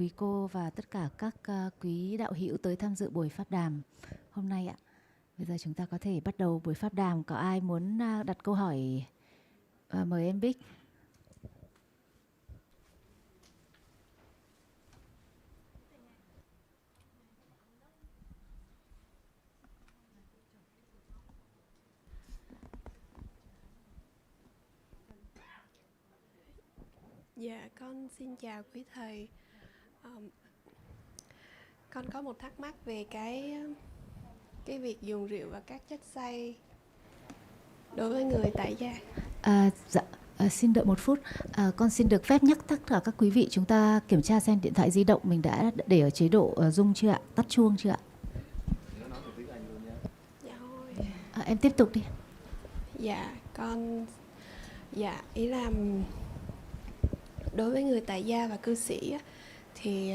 quý cô và tất cả các quý đạo hữu tới tham dự buổi pháp đàm hôm nay ạ. Bây giờ chúng ta có thể bắt đầu buổi pháp đàm. Có ai muốn đặt câu hỏi? Mời em Bích. Dạ, con xin chào quý thầy. Con có một thắc mắc về cái việc dùng rượu và các chất xay đối với người tại gia. Xin đợi một phút. Con xin được phép nhắc tất cả các quý vị chúng ta kiểm tra xem điện thoại di động mình đã để ở chế độ rung chưa ạ? Tắt chuông chưa ạ? Dạ thôi. Em tiếp tục đi. Dạ, ý là đối với người tại gia và cư sĩ thì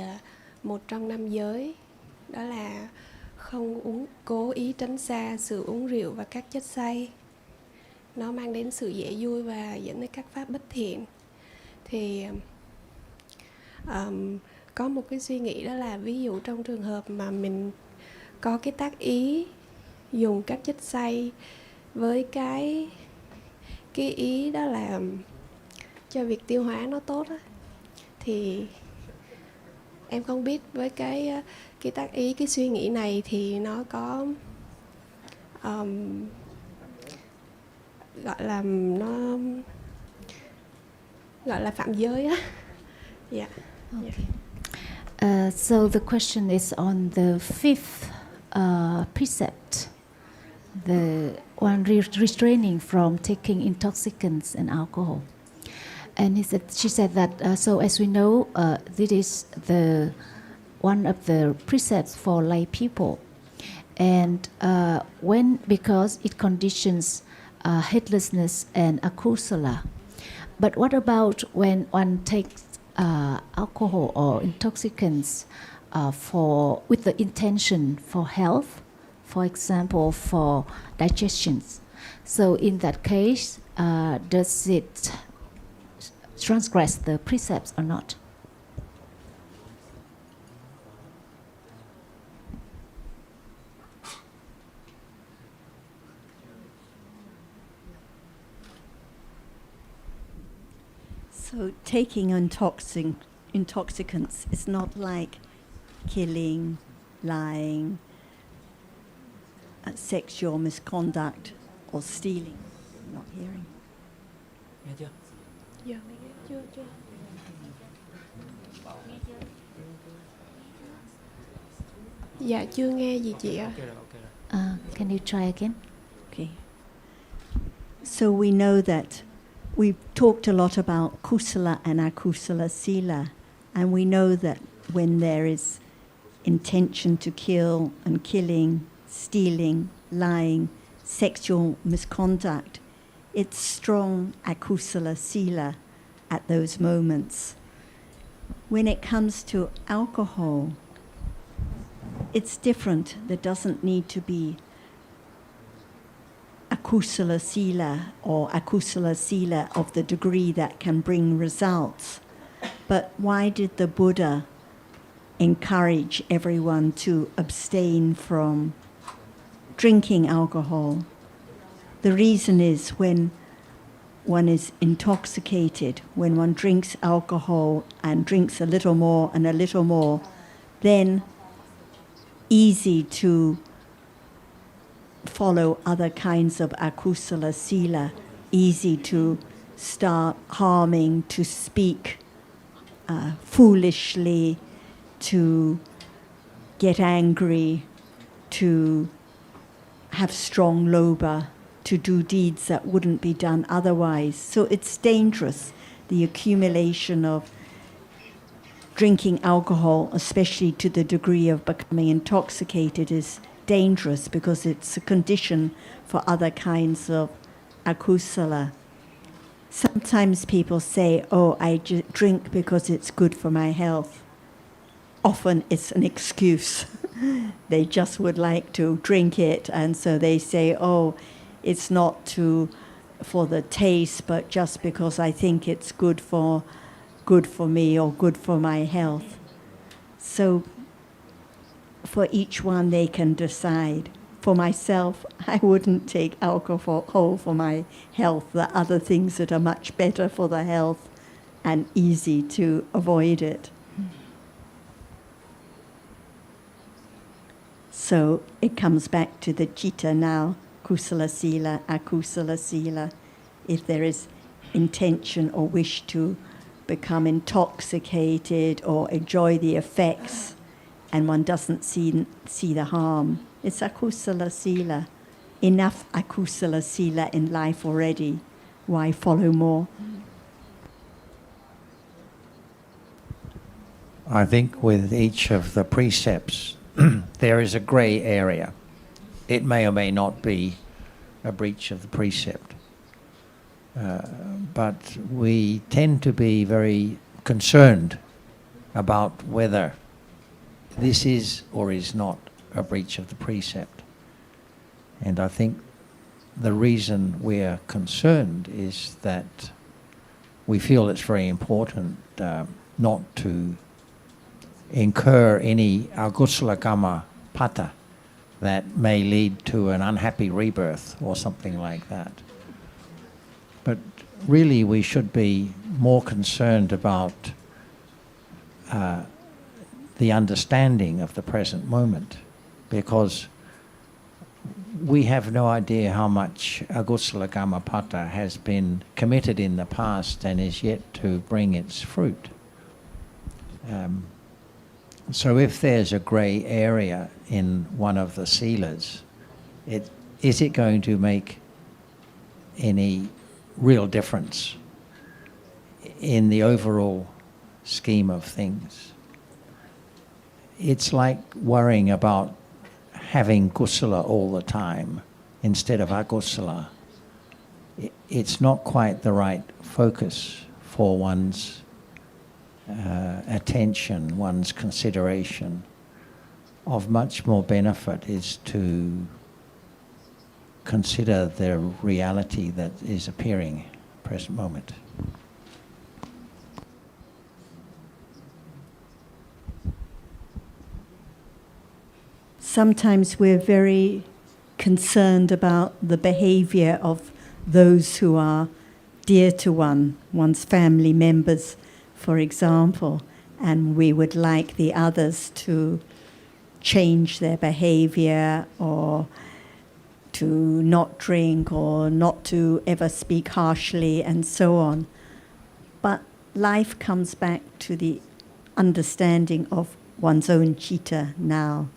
một trong năm giới đó là không cố ý tránh xa sự uống rượu và các chất xay. Nó mang đến sự dễ vui và dẫn đến các pháp bất thiện. Thì có một cái suy nghĩ đó là ví dụ trong trường hợp mà mình có cái tác ý dùng các chất xay với cái ý đó là cho việc tiêu hóa nó tốt á, thì em không biết với cái tác ý, cái suy nghĩ này thì nó có gọi là phạm giới á. Yeah. Okay. So the question is on the fifth precept, the one restraining from taking intoxicants and alcohol. And she said that, so as we know, this is one of the precepts for lay people. And because it conditions heedlessness and akusala. But what about when one takes alcohol or intoxicants with the intention for health, for example, for digestion? So in that case, does it transgress the precepts or not? So taking intoxicants is not like killing, lying, sexual misconduct or stealing. Not hearing. Nghe chưa? Dạ, chưa. Dạ, chưa nghe gì chị ạ. Can you try again? Okay. So we know that we've talked a lot about kusala and akusala sila, and we know that when there is intention to kill and killing, stealing, lying, sexual misconduct, it's strong akusala sila at those moments. When it comes to alcohol, it's different. There doesn't need to be akusala sila or akusala sila of the degree that can bring results. But why did the Buddha encourage everyone to abstain from drinking alcohol? The reason is when one is intoxicated, when one drinks alcohol and drinks a little more and a little more, then easy to follow other kinds of akusala sila, easy to start harming, to speak foolishly, to get angry, to have strong lobha, to do deeds that wouldn't be done otherwise. So it's dangerous, the accumulation of drinking alcohol, especially to the degree of becoming intoxicated, is dangerous because it's a condition for other kinds of akusala. Sometimes people say, oh, I drink because it's good for my health. Often it's an excuse. They just would like to drink it, and so they say, oh, it's not for the taste, but just because I think it's good for me or good for my health. So for each one they can decide. For myself, I wouldn't take alcohol for my health. There are other things that are much better for the health and easy to avoid it. So it comes back to the citta now, kusala sila, akusala sila. If there is intention or wish to become intoxicated or enjoy the effects and one doesn't see the harm, it's akusala sila. Enough akusala sila in life already. Why follow more? I think with each of the precepts, there is a grey area. It may or may not be a breach of the precept. But we tend to be very concerned about whether this is or is not a breach of the precept. And I think the reason we're concerned is that we feel it's very important not to incur any agusala kamma pata that may lead to an unhappy rebirth or something like that. But really we should be more concerned about the understanding of the present moment, because we have no idea how much agusala kamma pata has been committed in the past and is yet to bring its fruit. So if there's a grey area in one of the silas, is it going to make any real difference in the overall scheme of things? It's like worrying about having kusala all the time instead of agusala. It's not quite the right focus for one's attention, one's consideration. Of much more benefit is to consider the reality that is appearing present moment. Sometimes we're very concerned about the behavior of those who are dear to one's family members, for example, and we would like the others to change their behavior or to not drink or not to ever speak harshly and so on. But life comes back to the understanding of one's own citta now.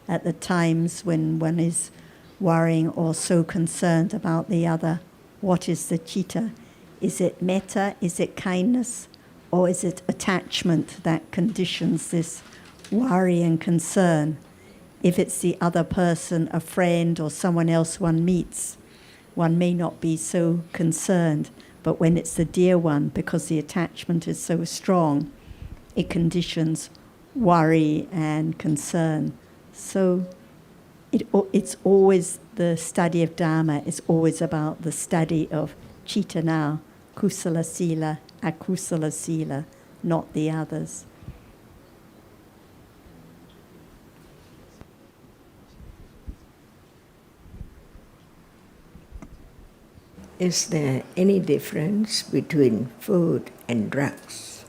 At the times when one is worrying or so concerned about the other, what is the citta? Is it metta? Is it kindness? Or is it attachment that conditions this worry and concern? If it's the other person, a friend or someone else one meets, one may not be so concerned. But when it's the dear one, because the attachment is so strong, it conditions worry and concern. So it's always the study of Dhamma is always about the study of citta now, kusala sila, akusala sila, not the others. Is there any difference between food and drugs?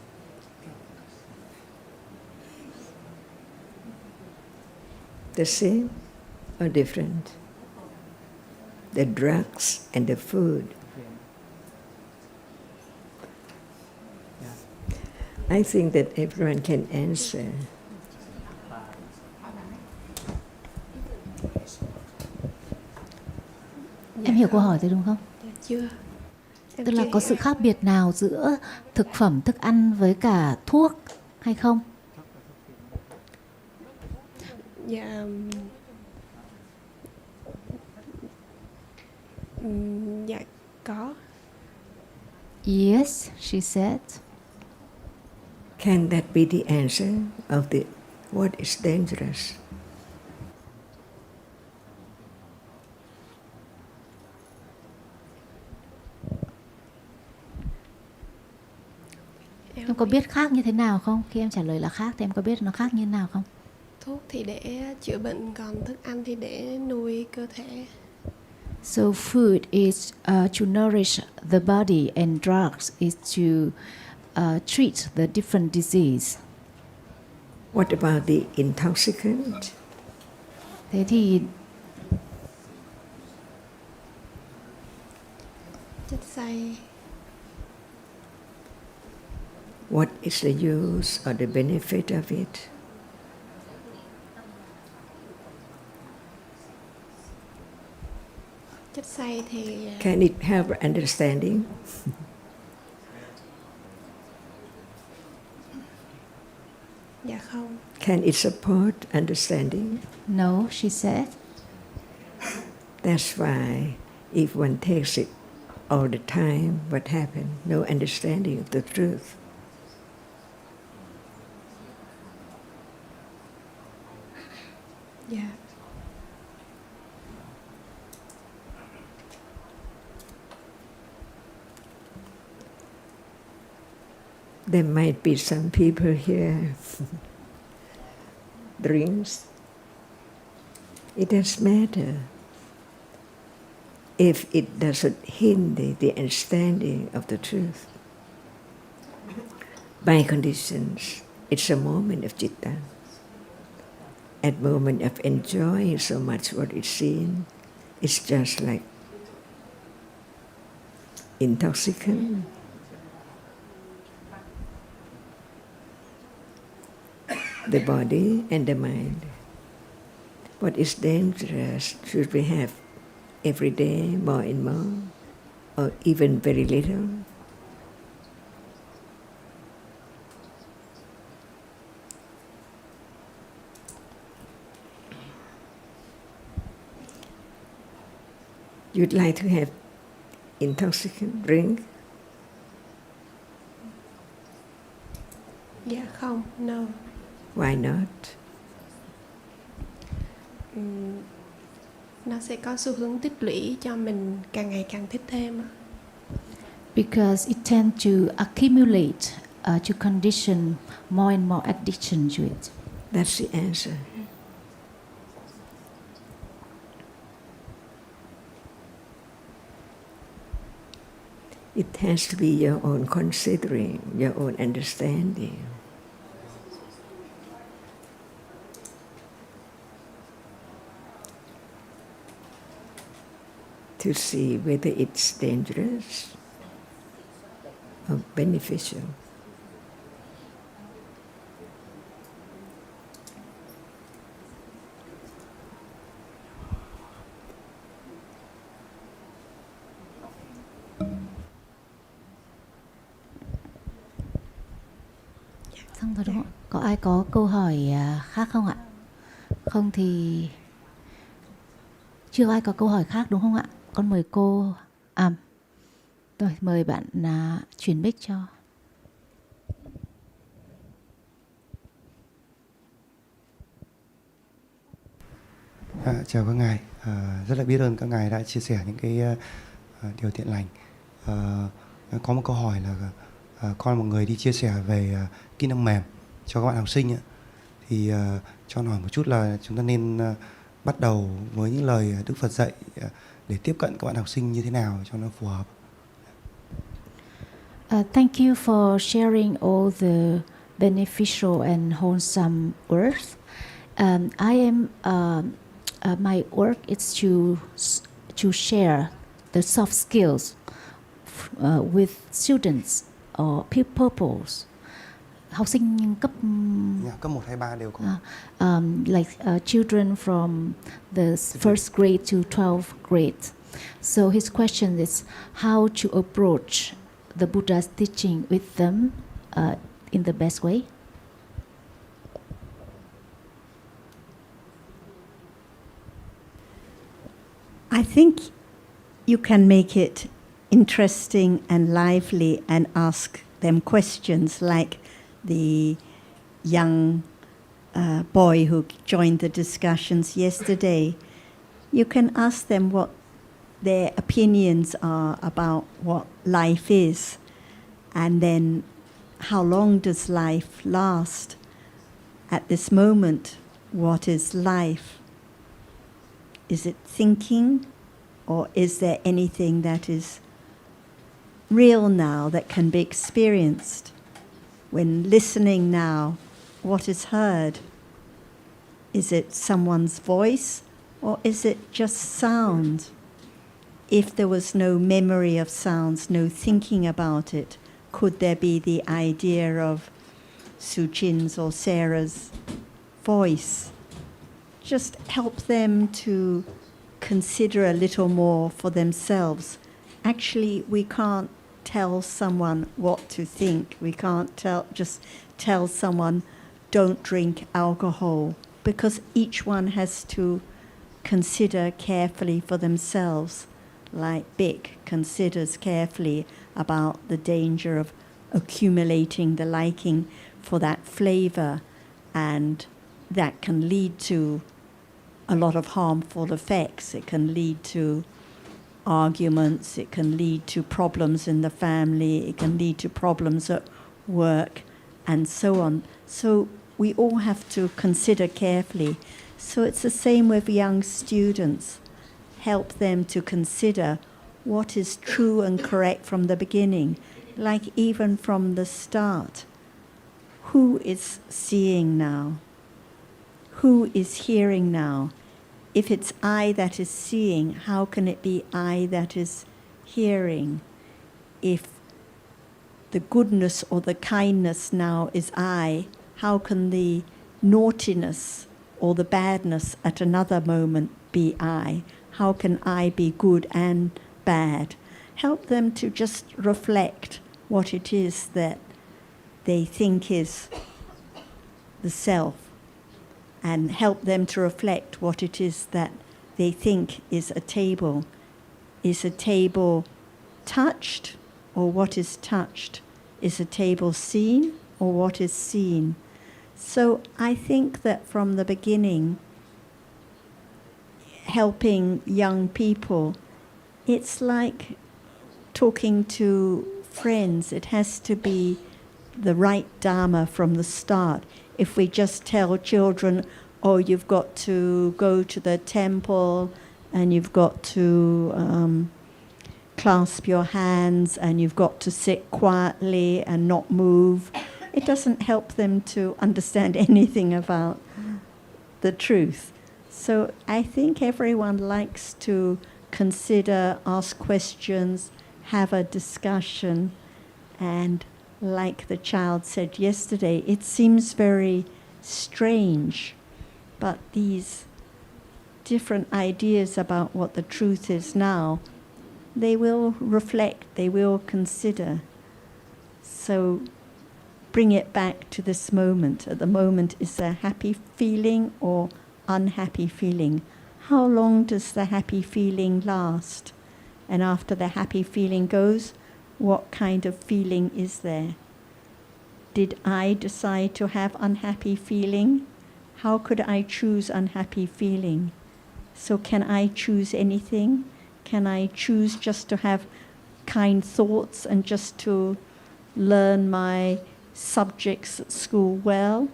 The same or different? The drugs and the food. I think that everyone can answer. Em hiểu câu hỏi rồi đúng không? Chưa. Em Tức là chưa có hiểu. sự khác biệt nào giữa thực phẩm, thức ăn với cả thuốc hay không? Dạ. Dạ có. Yes, she said. Can that be the answer of the what is dangerous? Em có biết khác như thế nào không? Khi em trả lời là khác thì em có biết nó khác như thế nào không? Thuốc thì để chữa bệnh, còn thức ăn thì để nuôi cơ thể. So food is to nourish the body and drugs is to treat the different disease. What about the intoxicant? Thế thì Chất xay. What is the use or the benefit of it? Chất xay thì Can it help understanding? dạ không. Can it support understanding? no, she said. That's why if one takes it all the time, what happened? No understanding of the truth. Dạ. There might be some people here drinks. It doesn't matter if it doesn't hinder the understanding of the truth. By conditions, it's a moment of citta. At moment of enjoying so much what is seen, it's just like intoxicant. The body and the mind. What is dangerous should we have every day more and more, or even very little? You'd like to have intoxicant drink? Dạ không, no. Why not? Nó sẽ có xu hướng tích lũy cho mình càng ngày càng thích thêm ạ. Because it tends to accumulate to condition more and more addiction to it. That's the answer. It has to be your own considering, your own understanding. To see whether it's dangerous or beneficial. Xong rồi đúng không? Có ai có câu hỏi khác không ạ? Không thì chưa ai có câu hỏi khác đúng không ạ? Con mời cô rồi mời bạn chuyển mic cho. Chào các ngài, rất là biết ơn các ngài đã chia sẻ những cái điều thiện lành. Có một câu hỏi là con một người đi chia sẻ về kỹ năng mềm cho các bạn học sinh thì cho hỏi một chút là chúng ta nên bắt đầu với những lời Đức Phật dạy để tiếp cận các bạn học sinh như thế nào cho nó phù hợp. Thank you for sharing all the beneficial and wholesome words. I am my work is to share the soft skills with students or pupils. Học sinh cấp 1, 2, 3 đều có. Like children from the first grade to 12th grade. So his question is how to approach the Buddha's teaching with them in the best way. I think you can make it interesting and lively and ask them questions like the young boy who joined the discussions yesterday. You can ask them what their opinions are about what life is, and then how long does life last? At this moment, what is life? Is it thinking, or is there anything that is real now that can be experienced? When listening now, what is heard? Is it someone's voice, or is it just sound? If there was no memory of sounds, no thinking about it, could there be the idea of Suchin's or Sarah's voice? Just help them to consider a little more for themselves. Actually, we can't tell someone what to think. We can't just tell someone, don't drink alcohol, because each one has to consider carefully for themselves, like Bick considers carefully about the danger of accumulating the liking for that flavor, and that can lead to a lot of harmful effects. It can lead to arguments, it can lead to problems in the family, it can lead to problems at work, and so on. So we all have to consider carefully. So it's the same with young students. Help them to consider what is true and correct from the beginning, like even from the start. Who is seeing now? Who is hearing now? If it's I that is seeing, how can it be I that is hearing? If the goodness or the kindness now is I, how can the naughtiness or the badness at another moment be I? How can I be good and bad? Help them to just reflect what it is that they think is the self, and help them to reflect what it is that they think is a table. Is a table touched, or what is touched? Is a table seen, or what is seen? So I think that from the beginning, helping young people, it's like talking to friends. It has to be the right Dhamma from the start. If we just tell children, oh, you've got to go to the temple and you've got to clasp your hands and you've got to sit quietly and not move, it doesn't help them to understand anything about the truth. So I think everyone likes to consider, ask questions, have a discussion, and like the child said yesterday, it seems very strange, but these different ideas about what the truth is now, they will reflect, they will consider. So bring it back to this moment. At the moment, is there happy feeling or unhappy feeling? How long does the happy feeling last? And after the happy feeling goes, what kind of feeling is there? Did I decide to have unhappy feeling? How could I choose unhappy feeling? So can I choose anything? Can I choose just to have kind thoughts and just to learn my subjects at school well?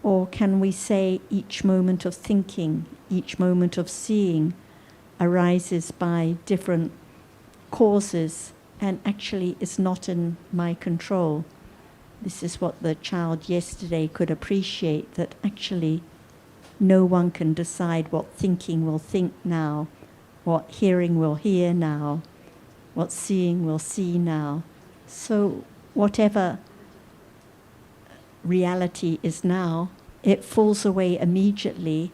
Or can we say each moment of thinking, each moment of seeing arises by different causes and actually is not in my control? This is what the child yesterday could appreciate, that actually no one can decide what thinking will think now, what hearing will hear now, what seeing will see now. So whatever reality is now, it falls away immediately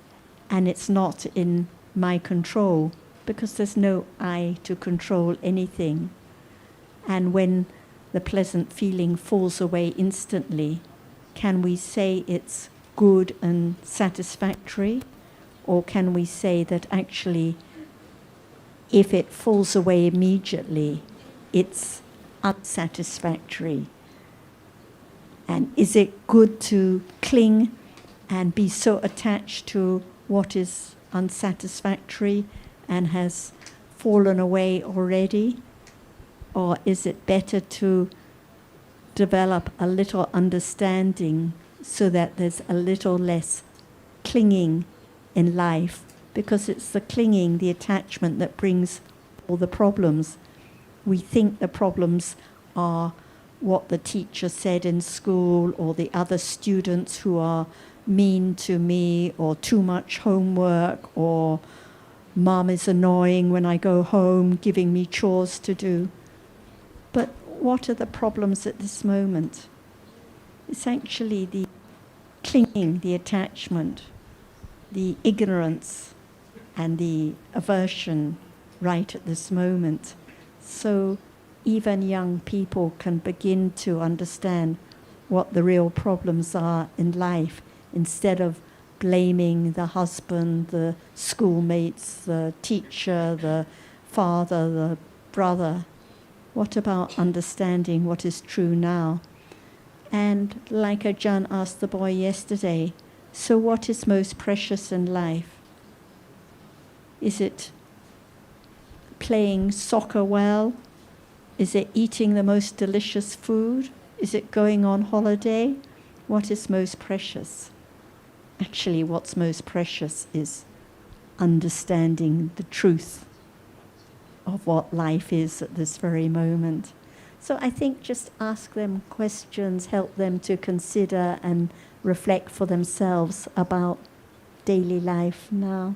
and it's not in my control because there's no I to control anything. And when the pleasant feeling falls away instantly, can we say it's good and satisfactory? Or can we say that actually if it falls away immediately, it's unsatisfactory? And is it good to cling and be so attached to what is unsatisfactory and has fallen away already? Or is it better to develop a little understanding so that there's a little less clinging in life, because it's the clinging, the attachment that brings all the problems. We think the problems are what the teacher said in school, or the other students who are mean to me, or too much homework, or mom is annoying when I go home, giving me chores to do. But what are the problems at this moment? It's actually the clinging, the attachment, the ignorance, and the aversion right at this moment. So even young people can begin to understand what the real problems are in life, instead of blaming the husband, the schoolmates, the teacher, the father, the brother. What about understanding what is true now? And like Ajahn asked the boy yesterday, so what is most precious in life? Is it playing soccer well? Is it eating the most delicious food? Is it going on holiday? What is most precious? Actually, what's most precious is understanding the truth of what life is at this very moment. So I think just ask them questions, help them to consider and reflect for themselves about daily life now.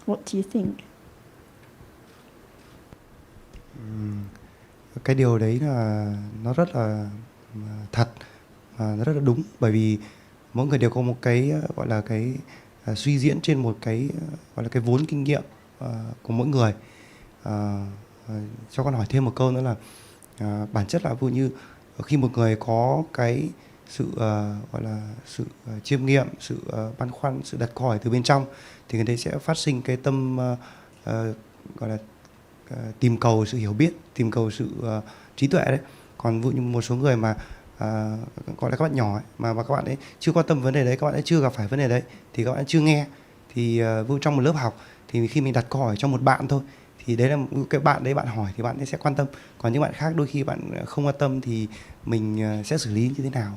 What do you think? Cái điều đấy là nó rất là thật, nó rất là đúng, bởi vì mỗi người đều có một cái gọi là cái suy diễn trên một cái gọi là cái vốn kinh nghiệm của mỗi người. Cho con hỏi thêm một câu nữa là bản chất là ví dụ như khi một người có cái sự gọi là sự chiêm nghiệm, sự băn khoăn, sự đặt câu hỏi từ bên trong, thì người đấy sẽ phát sinh cái tâm gọi là tìm cầu sự hiểu biết, tìm cầu sự trí tuệ đấy. Còn ví dụ như một số người mà gọi là các bạn nhỏ ấy, mà các bạn ấy chưa quan tâm vấn đề đấy, các bạn ấy chưa gặp phải vấn đề đấy, thì các bạn ấy chưa nghe. Thì ví dụ trong một lớp học, thì khi mình đặt câu hỏi cho một bạn thôi, thì đấy là cái bạn đấy bạn hỏi thì bạn ấy sẽ quan tâm. Còn những bạn khác đôi khi bạn không quan tâm thì mình sẽ xử lý như thế nào?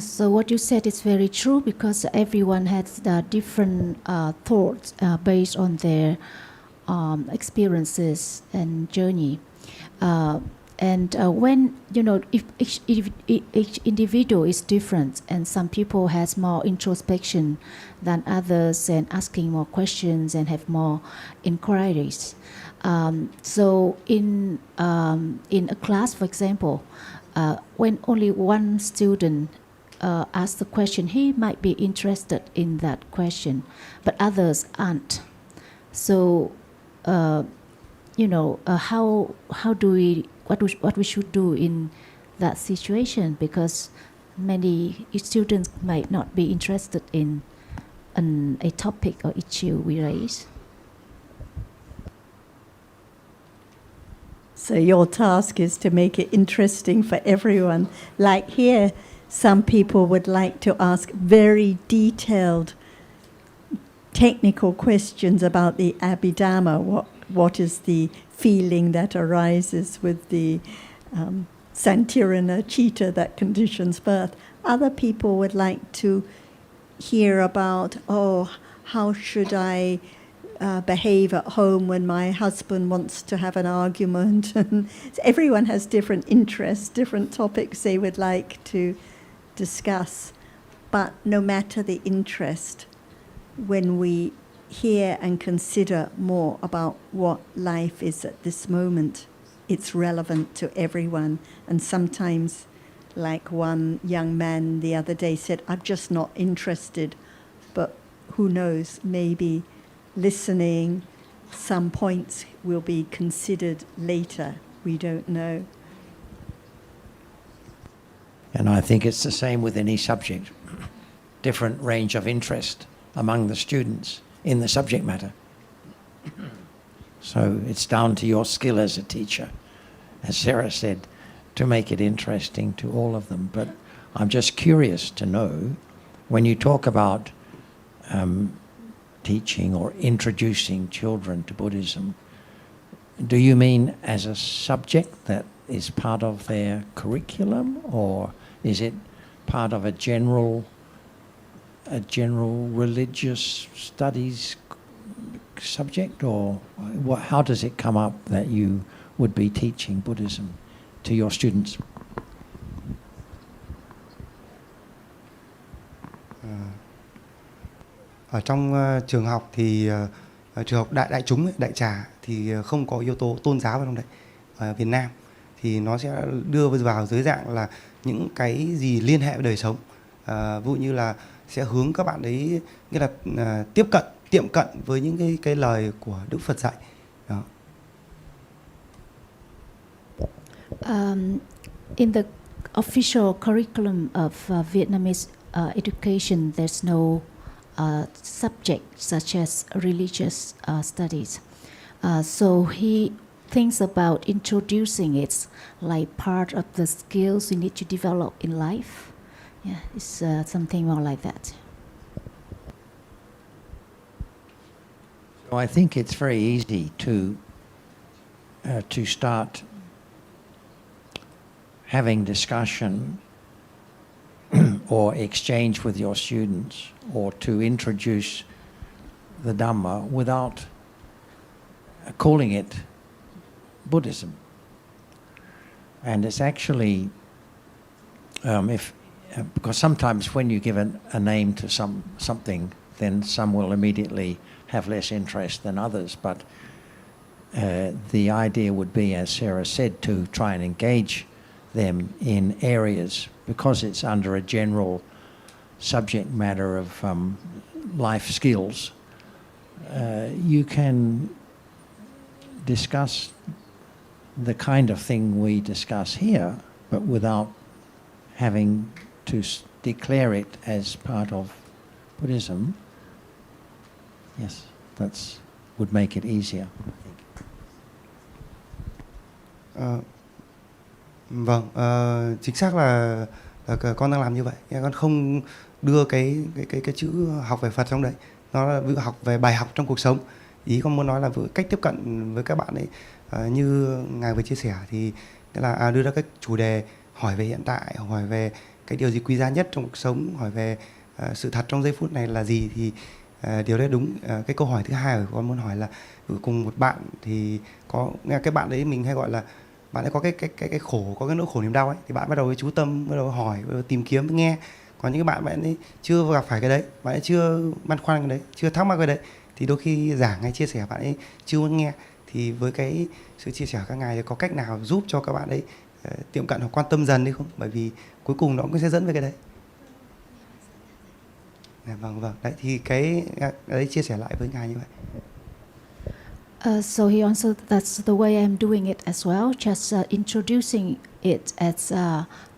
So what you said is very true, because everyone has different thoughts based on their experiences and journey. And when, you know, if each individual is different, and some people has more introspection than others, and asking more questions and have more inquiries. So in a class, for example, when only one student asks the question, he might be interested in that question, but others aren't. So, you know, how do we, what we should do in that situation, because many students might not be interested in a topic or issue we raise. So your task is to make it interesting for everyone. Like here, some people would like to ask very detailed technical questions about the Abhidhamma. What is the feeling that arises with the Santirana cheetah that conditions birth? Other people would like to hear about, how should I behave at home when my husband wants to have an argument? And everyone has different interests, different topics they would like to discuss. But no matter the interest, when we hear and consider more about what life is at this moment, it's relevant to everyone. And sometimes, like one young man the other day said, I'm just not interested. But who knows, maybe listening, some points will be considered later. We don't know. And I think it's the same with any subject. Different range of interest among the students in the subject matter. So it's down to your skill as a teacher, as Sarah said, to make it interesting to all of them. But I'm just curious to know, when you talk about teaching or introducing children to Buddhism, Do you mean as a subject that is part of their curriculum, or is it part of a general religious studies subject, or how does it come up that you would be teaching Buddhism to your students? Ở trong trường học thì trường học đại chúng ấy, đại trà thì không có yếu tố tôn giáo vào trong đấy. Ở Việt Nam thì nó sẽ đưa vào dưới dạng là những cái gì liên hệ với đời sống. Ví dụ như là sẽ hướng các bạn ấy nghĩa là tiệm cận với những cái lời của Đức Phật dạy. Đó. In the official curriculum of Vietnamese education, there's no subject such as religious studies. So he thinks about introducing it like part of the skills you need to develop in life. Yeah, it's something more like that. So I think it's very easy to start having discussion or exchange with your students, or to introduce the Dhamma without calling it Buddhism. And it's actually, because sometimes when you give a name to something, then some will immediately have less interest than others. But the idea would be, as Sarah said, to try and engage them in areas, because it's under a general subject matter of life skills. You can discuss the kind of thing we discuss here, but without having to declare it as part of Buddhism. Yes, that would make it easier, I think. Vâng, chính xác là con đang làm như vậy. Con không đưa cái chữ học về Phật trong đấy. Nó là ví dụ học về bài học trong cuộc sống. Ý con muốn nói là cách tiếp cận với các bạn ấy, như ngài vừa chia sẻ thì là đưa ra các chủ đề hỏi về hiện tại, hỏi về cái điều gì quý giá nhất trong cuộc sống, hỏi về sự thật trong giây phút này là gì, thì điều đấy đúng. Cái câu hỏi thứ hai của con muốn hỏi là cùng một bạn thì có cái bạn đấy mình hay gọi là bạn ấy có cái khổ, có cái nỗi khổ niềm đau ấy, thì bạn bắt đầu chú tâm, bắt đầu hỏi, bắt đầu tìm kiếm, nghe. Còn những cái bạn ấy chưa gặp phải cái đấy, bạn ấy chưa băn khoăn cái đấy, chưa thắc mắc cái đấy, thì đôi khi giảng hay chia sẻ bạn ấy chưa muốn nghe. Thì với cái sự chia sẻ của các ngài thì có cách nào giúp cho các bạn ấy tiệm cận hoặc quan tâm dần đi không? Bởi vì cuối cùng nó cũng sẽ dẫn về cái đấy. Vâng. Đấy thì cái đấy chia sẻ lại với ngài như vậy. So he answered, that's the way I'm doing it as well, just introducing it as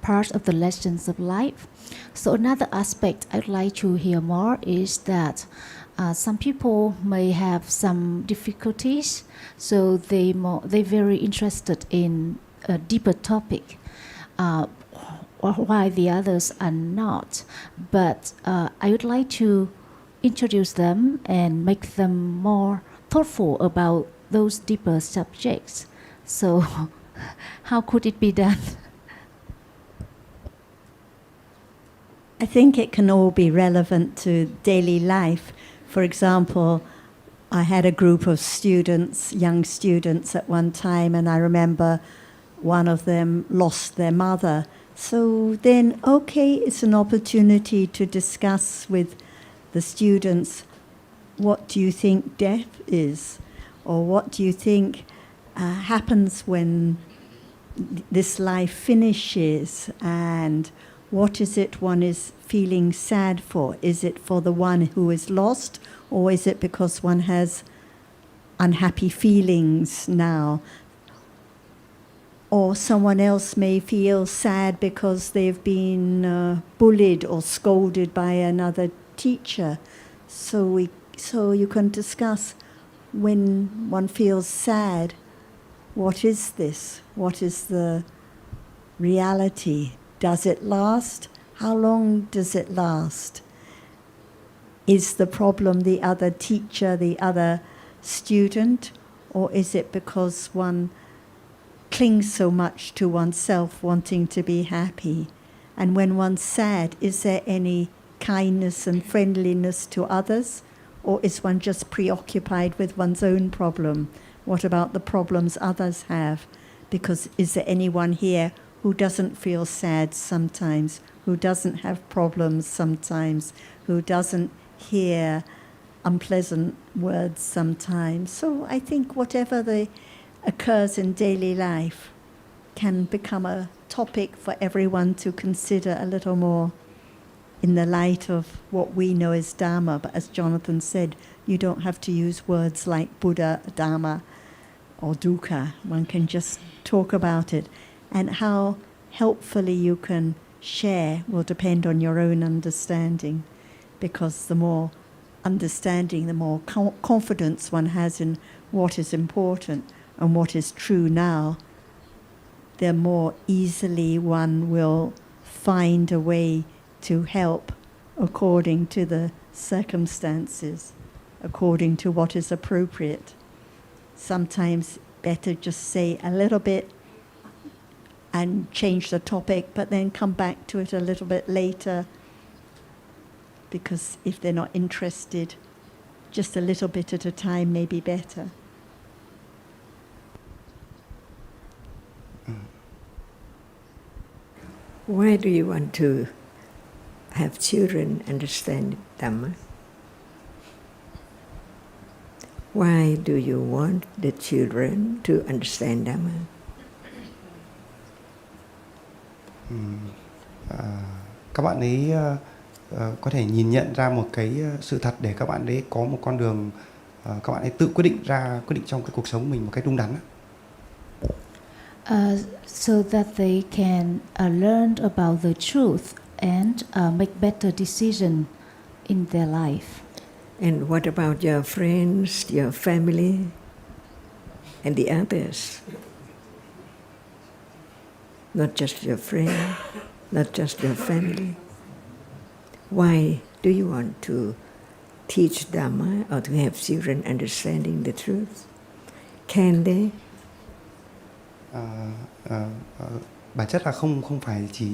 part of the lessons of life. So another aspect I'd like to hear more is that some people may have some difficulties, so they're very interested in a deeper topic, while the others are not. But I would like to introduce them and make them more thoughtful about those deeper subjects. So how could it be done? I think it can all be relevant to daily life. For example, I had a group of students, young students at one time, and I remember one of them lost their mother. So then, okay, it's an opportunity to discuss with the students, what do you think death is? Or what do you think happens when this life finishes? And what is it one is feeling sad for? Is it for the one who is lost? Or is it because one has unhappy feelings now? Or someone else may feel sad because they've been bullied or scolded by another teacher. So you can discuss, when one feels sad, what is this? What is the reality? Does it last? How long does it last? Is the problem the other teacher, the other student, Or is it because one clings so much to oneself, wanting to be happy? And when one's sad, is there any kindness and friendliness to others? Or is one just preoccupied with one's own problem? What about the problems others have? Because is there anyone here who doesn't feel sad sometimes, who doesn't have problems sometimes, who doesn't hear unpleasant words sometimes? So I think whatever occurs in daily life can become a topic for everyone to consider a little more in the light of what we know as Dhamma. But as Jonathan said, you don't have to use words like Buddha, Dhamma, or Dukkha. One can just talk about it. And how helpfully you can share will depend on your own understanding, because the more understanding, the more confidence one has in what is important and what is true now, the more easily one will find a way to help according to the circumstances, according to what is appropriate. Sometimes better just say a little bit and change the topic, but then come back to it a little bit later, because if they're not interested, just a little bit at a time may be better. Why do you want to have children understand Dhamma? Why do you want the children to understand Dhamma? Các bạn ấy có thể nhìn nhận ra một cái sự thật để các bạn ấy có một con đường, các bạn ấy tự quyết định trong cái cuộc sống mình một cách đúng đắn. So that they can learn about the truth and make better decision in their life. And what about your friends, your family, and the others? Not just your friend, not just your family. Why do you want to teach Dhamma or to have children understanding the truth? Can they? Bản chất là không phải chỉ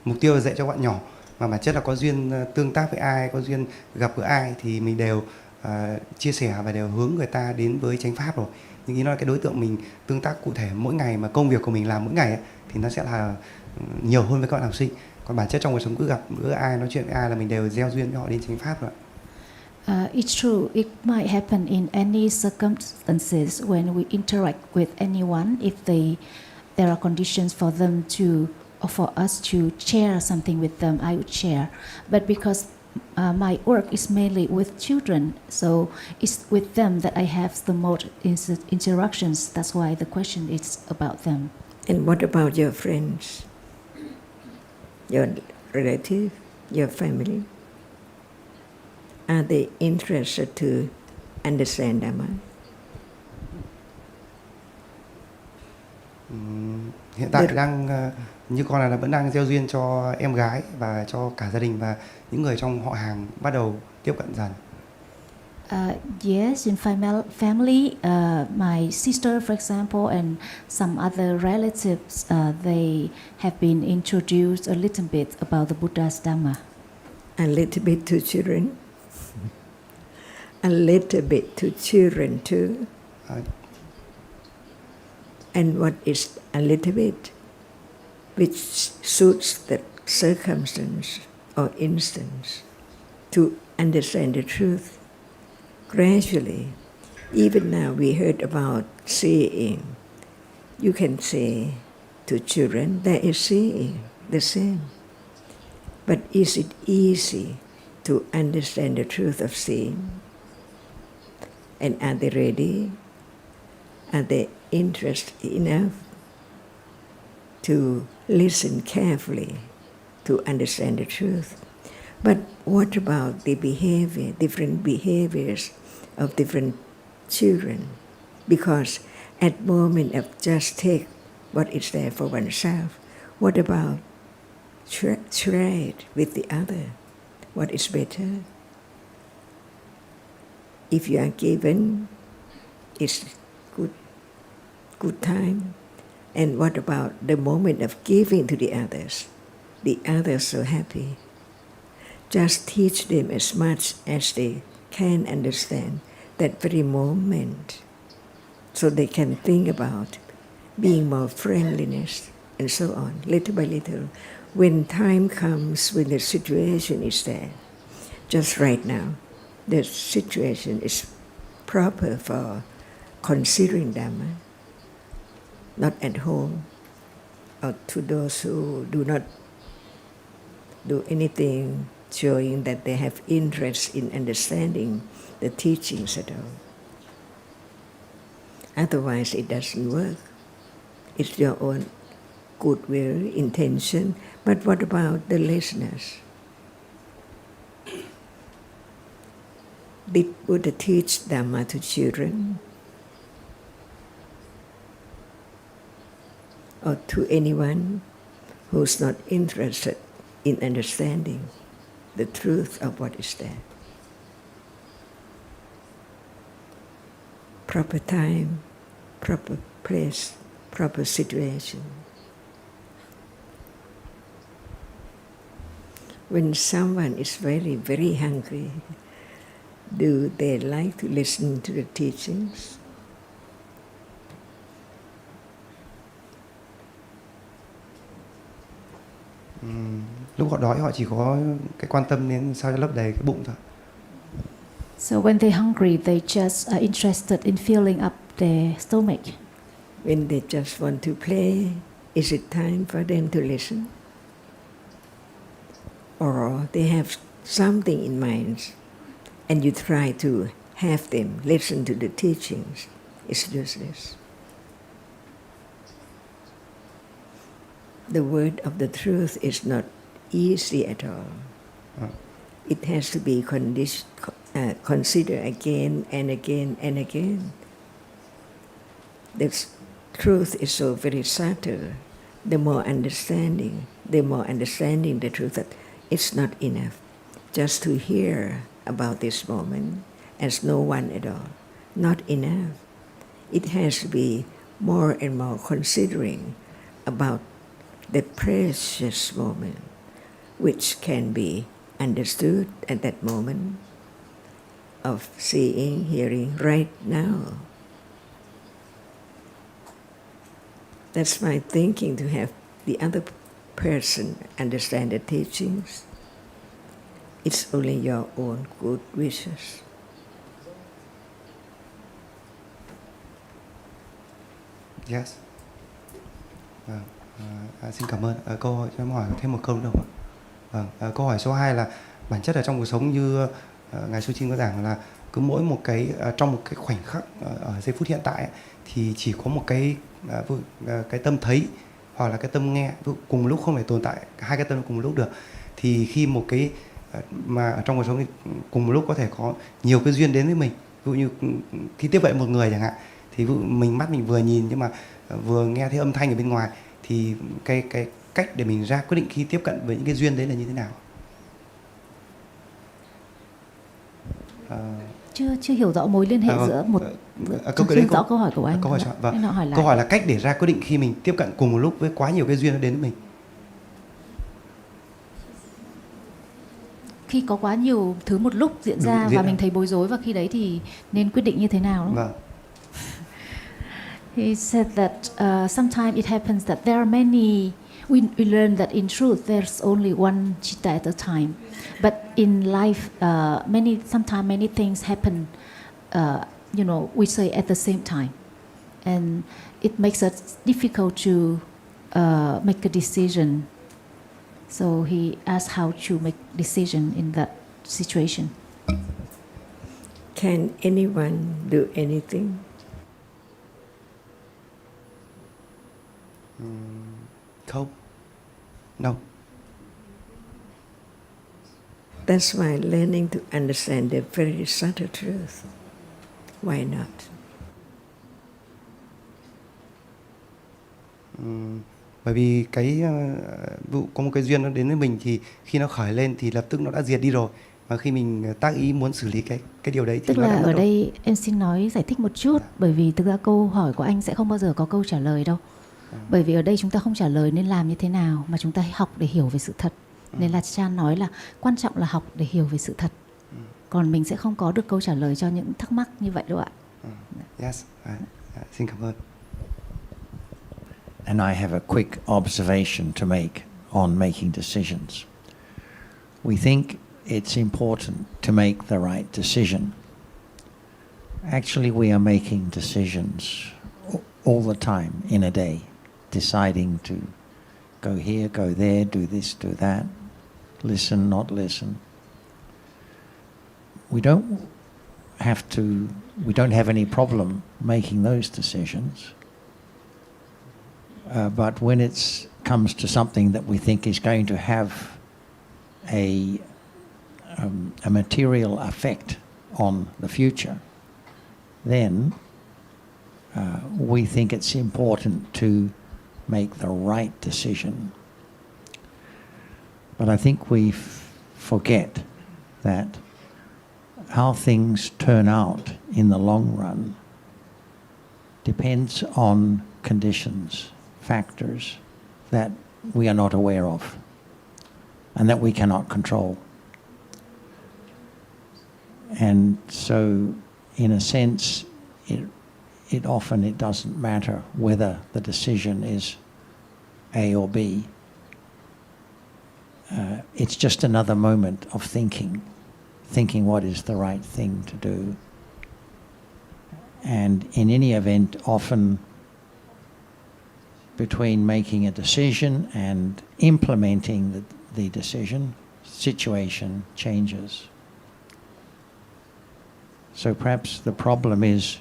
mục tiêu là dạy cho bạn nhỏ, mà bản chất là có duyên tương tác với ai, có duyên gặp gỡ ai thì mình đều chia sẻ và đều hướng người ta đến với chánh pháp rồi. Nhưng ý nói là cái đối tượng mình tương tác cụ thể mỗi ngày mà công việc của mình làm mỗi ngày ấy, thì nó sẽ là nhiều hơn với các bạn học sinh. Còn bản chất trong cuộc sống cứ gặp gỡ ai, nói chuyện với ai là mình đều gieo duyên với họ đến chánh pháp rồi. It's true. It might happen in any circumstances when we interact with anyone. If there are conditions for them for us to share something with them, I would share. But because my work is mainly with children, so it's with them that I have the most interactions. That's why the question is about them. And what about your friends, your relative, your family? Are they interested to understand Dhamma? Hiện tại như con là vẫn đang gieo duyên cho em gái và cho cả gia đình, và những người trong họ hàng bắt đầu tiếp cận dần. Yes, in family, my sister, for example, and some other relatives, they have been introduced a little bit about the Buddha's Dhamma. A little bit to children. A little bit to children too. And what is a little bit? Which suits the circumstance or instance to understand the truth. Gradually, even now we heard about seeing. You can say to children, there is seeing, the same. But is it easy to understand the truth of seeing? And are they ready? Are they interested enough to listen carefully to understand the truth? But what about the behavior, different behaviors of different children? Because at moment of just take what is there for oneself, what about try it with the other? What is better? If you are given, it's good time. And what about the moment of giving to the others? The others so happy. Just teach them as much as they can understand that very moment, so they can think about being more friendliness and so on, little by little. When time comes, when the situation is there, just right now, the situation is proper for considering Dhamma, not at home, or to those who do not do anything showing that they have interest in understanding the teachings at all. Otherwise, it doesn't work. It's your own goodwill, intention, but what about the listeners? Did Buddha teach Dhamma to children? Or to anyone who's not interested in understanding the truth of what is there? Proper time, proper place, proper situation. When someone is very, very hungry, do they like to listen to the teachings? Lúc họ đói họ chỉ có cái quan tâm đến sao cho lấp đầy cái bụng thôi. So when they're hungry, they just are interested in filling up their stomach. When they just want to play, is it time for them to listen? Or they have something in mind and you try to have them listen to the teachings? It's useless. The word of the truth is not easy at all. It has to be considered again and again and again. The truth is so very subtle. The more understanding the truth that it's not enough just to hear about this moment as no one at all. Not enough. It has to be more and more considering about the precious moment which can be understood at that moment of seeing, hearing right now. That's my thinking, to have the other person understand the teachings. It's only your own good wishes. Yes. Xin cảm ơn. Câu hỏi cho em hỏi thêm một câu nữa không ạ? Câu hỏi số 2 là bản chất ở trong cuộc sống như ngài Su Chin có giảng là cứ mỗi một cái trong một cái khoảnh khắc ở giây phút hiện tại thì chỉ có một cái tâm thấy hoặc là cái tâm nghe cùng lúc, không phải tồn tại hai cái tâm cùng một lúc được. Thì khi một cái mà ở trong cuộc sống thì cùng một lúc có thể có nhiều cái duyên đến với mình. Ví dụ như khi tiếp cận một người chẳng hạn, thì ví dụ mắt mình vừa nhìn nhưng mà vừa nghe thấy âm thanh ở bên ngoài, thì cái cách để mình ra quyết định khi tiếp cận với những cái duyên đấy là như thế nào? Chưa hiểu rõ mối liên hệ giữa chưa rõ câu hỏi của anh. Câu hỏi là cách để ra quyết định khi mình tiếp cận cùng một lúc với quá nhiều cái duyên nó đến với mình. Khi có quá nhiều thứ một lúc diễn ra và mình thấy bối rối, và khi đấy thì nên quyết định như thế nào? Vâng. He said that sometimes it happens that there are many. We learn that in truth there's only one chitta at a time, but in life, sometimes many things happen. We say at the same time, and it makes it difficult to make a decision. So he asked how to make decision in that situation. Can anyone do anything? Không. No. That's why learning to understand the very subtle truth. Why not? Bởi vì cái vụ có một cái duyên nó đến với mình thì khi nó khởi lên thì lập tức nó đã diệt đi rồi. Và khi mình tác ý muốn xử lý cái điều đấy thì Tức nó đã là mất ở rồi. đây em xin giải thích một chút, bởi vì thực ra câu hỏi của anh sẽ không bao giờ có câu trả lời đâu. Bởi vì ở đây chúng ta không trả lời nên làm như thế nào, mà chúng ta học để hiểu về sự thật. Nên là Chan nói là quan trọng là học để hiểu về sự thật. Còn mình sẽ không có được câu trả lời cho những thắc mắc như vậy đâu ạ. Yes. Xin cảm ơn. And I have a quick observation to make on making decisions. We think it's important to make the right decision. Actually, we are making decisions all the time in a day, deciding to go here, go there, do this, do that, listen, not listen. We don't have any problem making those decisions. But when it comes to something that we think is going to have a material effect on the future, then we think it's important to make the right decision. But I think we forget that how things turn out in the long run depends on conditions, factors that we are not aware of and that we cannot control. And so, in a sense, it often doesn't matter whether the decision is A or B. It's just another moment of thinking what is the right thing to do. And in any event, often between making a decision and implementing the decision, situation changes. So perhaps the problem is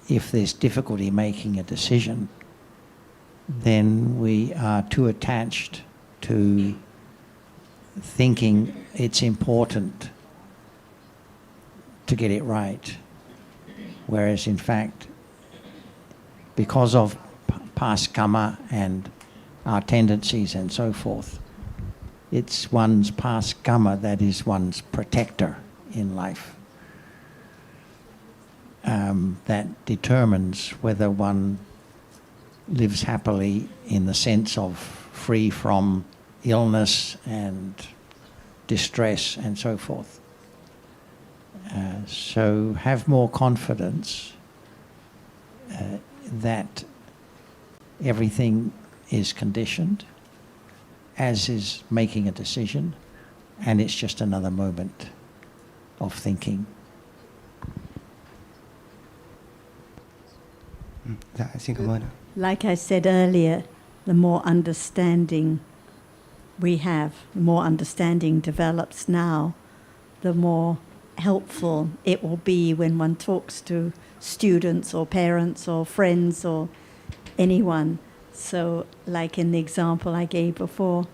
if there's difficulty making a decision, then we are too attached to thinking it's important to get it right. Whereas in fact, because of past karma and our tendencies and so forth, it's one's past karma that is one's protector in life. That determines whether one lives happily in the sense of free from illness and distress and so forth. So have more confidence that everything is conditioned, as is making a decision, and it's just another moment of thinking. Dạ, xin cảm ơn. Like I said earlier, the more understanding we have, the more understanding develops now, the more helpful it will be when one talks to students or parents or friends or anyone. So, like in the example I gave before,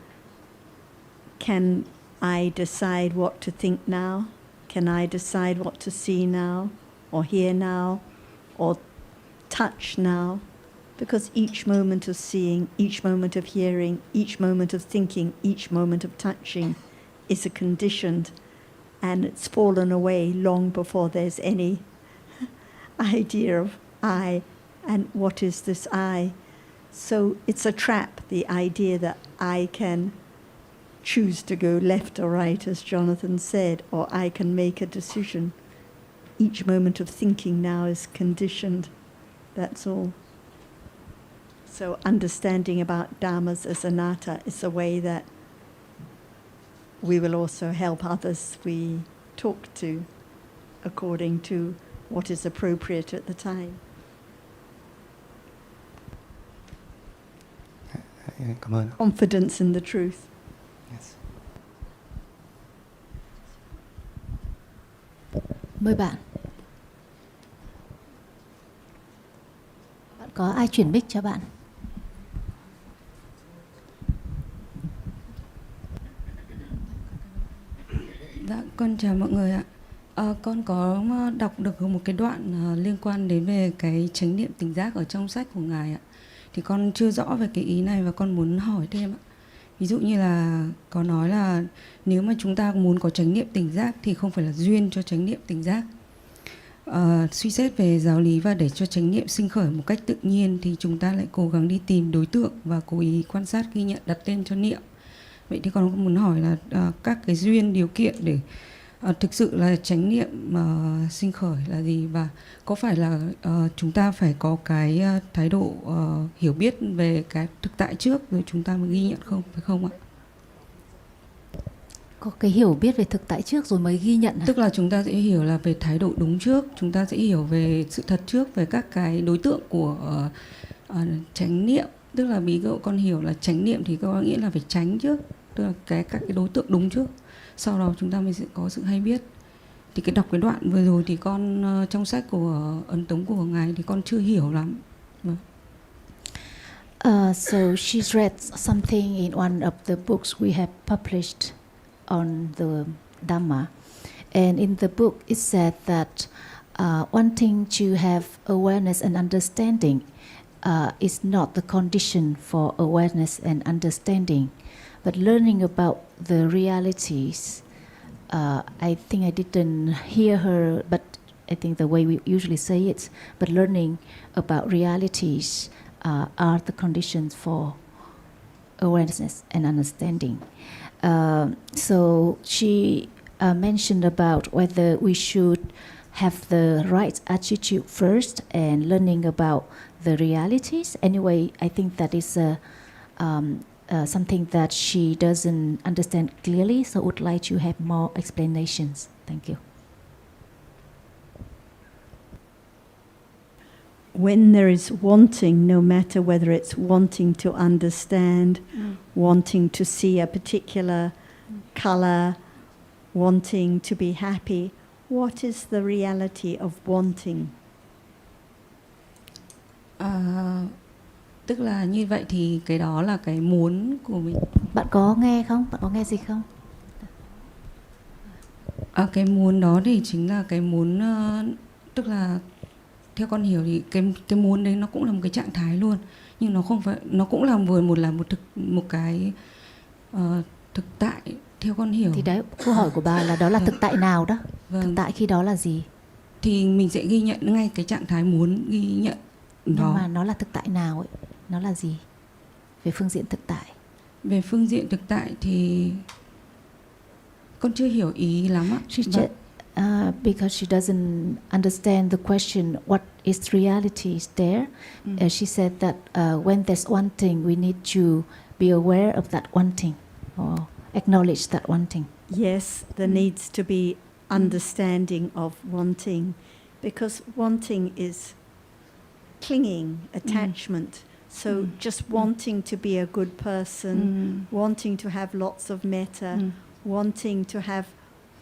can I decide what to think now? Can I decide what to see now or hear now or touch now? Because each moment of seeing, each moment of hearing, each moment of thinking, each moment of touching is a conditioned, and it's fallen away long before there's any idea of I and what is this I. So it's a trap, the idea that I can choose to go left or right, as Jonathan said, or I can make a decision. Each moment of thinking now is conditioned. That's all. So understanding about dharmas as anatta is a way that we will also help others we talk to according to what is appropriate at the time. Cảm ơn. Confidence in the truth. Yes. Mời bạn. Bạn có ai chuyển mic cho bạn? Dạ, con chào mọi người ạ. Con có đọc được một cái đoạn liên quan đến về cái chánh niệm tỉnh giác ở trong sách của Ngài ạ. Thì con chưa rõ về cái ý này và con muốn hỏi thêm ạ. Ví dụ như là có nói là nếu mà chúng ta muốn có chánh niệm tỉnh giác thì không phải là duyên cho chánh niệm tỉnh giác. Suy xét về giáo lý và để cho chánh niệm sinh khởi một cách tự nhiên thì chúng ta lại cố gắng đi tìm đối tượng và cố ý quan sát, ghi nhận, đặt tên cho niệm. Vậy thì con muốn hỏi là các cái duyên điều kiện để thực sự là chánh niệm sinh khởi là gì, và có phải là chúng ta phải có cái thái độ hiểu biết về cái thực tại trước rồi chúng ta mới ghi nhận không, phải không ạ? Có cái hiểu biết về thực tại trước rồi mới ghi nhận hả? Tức là chúng ta sẽ hiểu là về thái độ đúng trước, chúng ta sẽ hiểu về sự thật trước, về các cái đối tượng của chánh niệm. Tức là ví dụ con hiểu là chánh niệm thì có nghĩa là phải tránh trước, tức là các cái đối tượng đúng trước, sau đó chúng ta mới sẽ có sự hay biết. Thì cái đọc cái đoạn vừa rồi thì con trong sách của ấn tống của ngài thì con chưa hiểu lắm. So she's read something in one of the books we have published on the Dhamma, and in the book it said that wanting to have awareness and understanding is not the condition for awareness and understanding, but learning about the realities. I think I didn't hear her, but I think the way we usually say it, but learning about realities are the conditions for awareness and understanding. So she mentioned about whether we should have the right attitude first and learning about the realities. Anyway, I think that is something that she doesn't understand clearly, so would like to have more explanations. Thank you. When there is wanting, no matter whether it's wanting to understand, wanting to see a particular color, wanting to be happy, what is the reality of wanting? Tức là như vậy thì cái đó là cái muốn của mình. Bạn có nghe không? Bạn có nghe gì không? Cái muốn đó thì chính là cái muốn, tức là theo con hiểu thì cái muốn đấy nó cũng là một cái trạng thái luôn, nhưng nó không phải, nó cũng là một cái thực tại theo con hiểu. Thì đấy, câu hỏi của bà là đó là thực tại nào đó? Vâng. Thực tại khi đó là gì? Thì mình sẽ ghi nhận ngay cái trạng thái muốn ghi nhận đó. Nhưng mà nó là thực tại nào ấy? Nó là gì? Về phương diện thực tại. Về phương diện thực tại thì con chưa hiểu ý lắm ạ. Because she doesn't understand the question, what is reality is there. She said that when there's wanting, we need to be aware of that wanting or acknowledge that wanting. Yes, there needs to be understanding of wanting, because wanting is clinging, attachment. So just wanting to be a good person, wanting to have lots of metta, wanting to have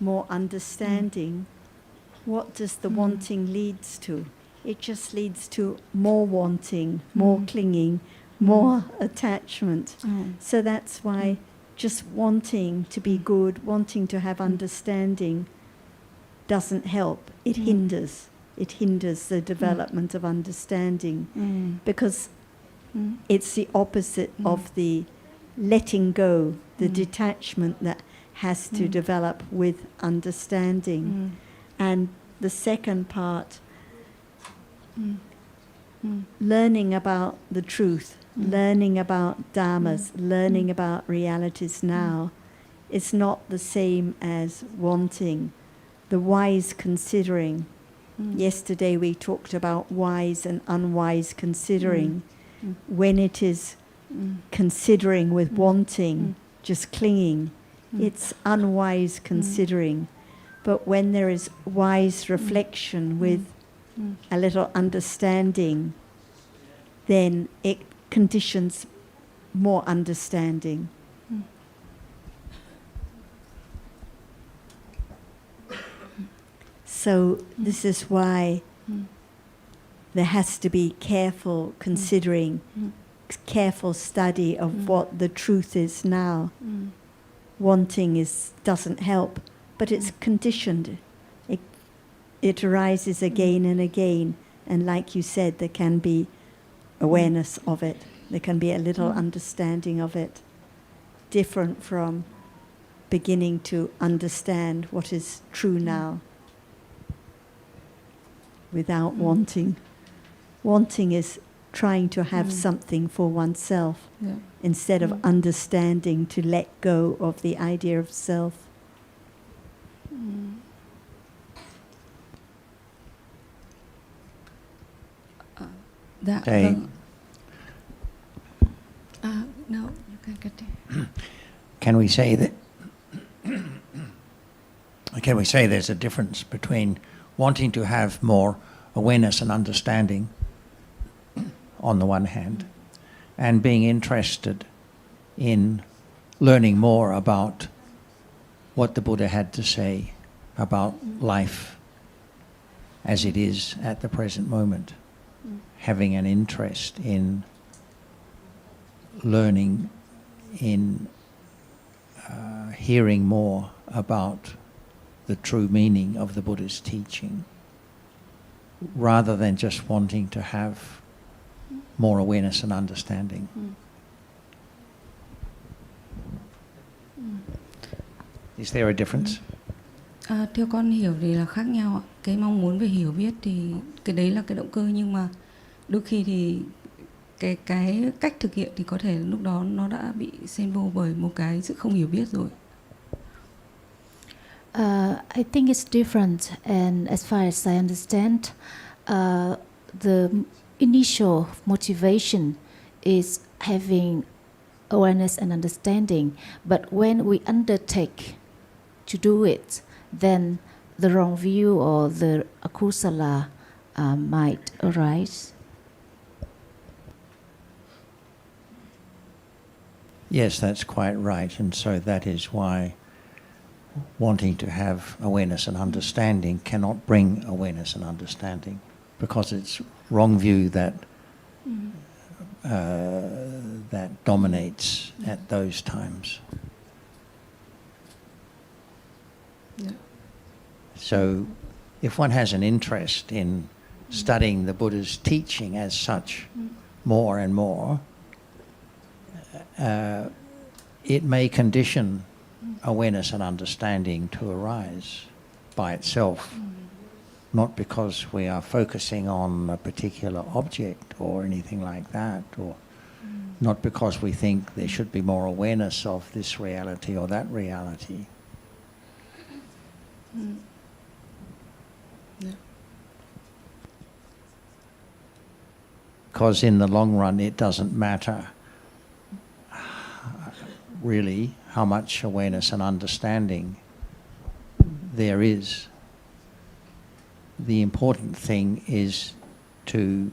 more understanding, what does the wanting leads to? It just leads to more wanting, more clinging, more attachment. So that's why just wanting to be good, wanting to have understanding doesn't help. It hinders. It hinders the development of understanding, because it's the opposite of the letting go, the detachment that has to develop with understanding. And the second part, learning about the truth, learning about dharmas, learning about realities now, is not the same as wanting. The wise considering. Yesterday we talked about wise and unwise considering. When it is considering with wanting, just clinging, it's unwise considering. But when there is wise reflection with a little understanding, then it conditions more understanding. So this is why there has to be careful considering, careful study of what the truth is now. Wanting doesn't help, but it's conditioned. It arises again and again, and like you said, there can be awareness of it. There can be a little understanding of it. different from beginning to understand what is true now without wanting. Wanting is trying to have something for oneself instead of understanding to let go of the idea of self. Dạ Okay. vâng. No, you can continue. Can we say that? Can we say there's a difference between wanting to have more awareness and understanding on the one hand, and being interested in learning more about what the Buddha had to say about life as it is at the present moment, having an interest in learning, in hearing more about the true meaning of the Buddha's teaching, rather than just wanting to have more awareness and understanding. Is there a difference? Theo con hiểu thì là khác nhau ạ. Cái mong muốn về hiểu biết thì cái đấy là cái động cơ, nhưng mà đôi khi thì cái cách thực hiện thì có thể lúc đó nó đã bị xen vô bởi một cái sự không hiểu biết rồi. I think it's different, and as far as I understand, the initial motivation is having awareness and understanding, but when we undertake to do it, then the wrong view or the akusala might arise. Yes, that's quite right, and so that is why wanting to have awareness and understanding cannot bring awareness and understanding, because it's wrong view that that dominates at those times. Yeah. So if one has an interest in studying the Buddha's teaching as such more and more, it may condition awareness and understanding to arise by itself, not because we are focusing on a particular object or anything like that, or not because we think there should be more awareness of this reality or that reality. Yeah. Because in the long run, it doesn't matter really how much awareness and understanding there is. The important thing is to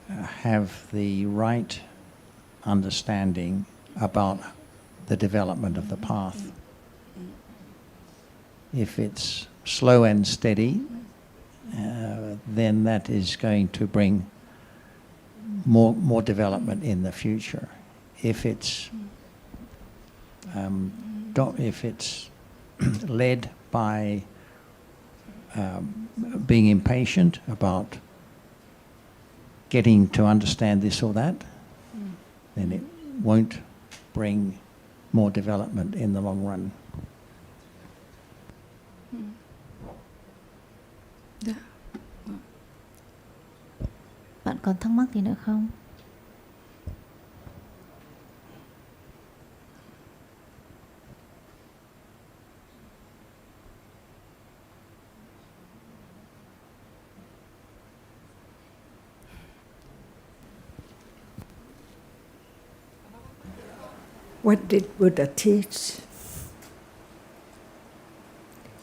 have the right understanding about the development of the path. If it's slow and steady, then that is going to bring more development in the future. If it's led by being impatient about getting to understand this or that, then it won't bring more development in the long run. Dạ. Bạn còn thắc mắc gì nữa không? What did Buddha teach?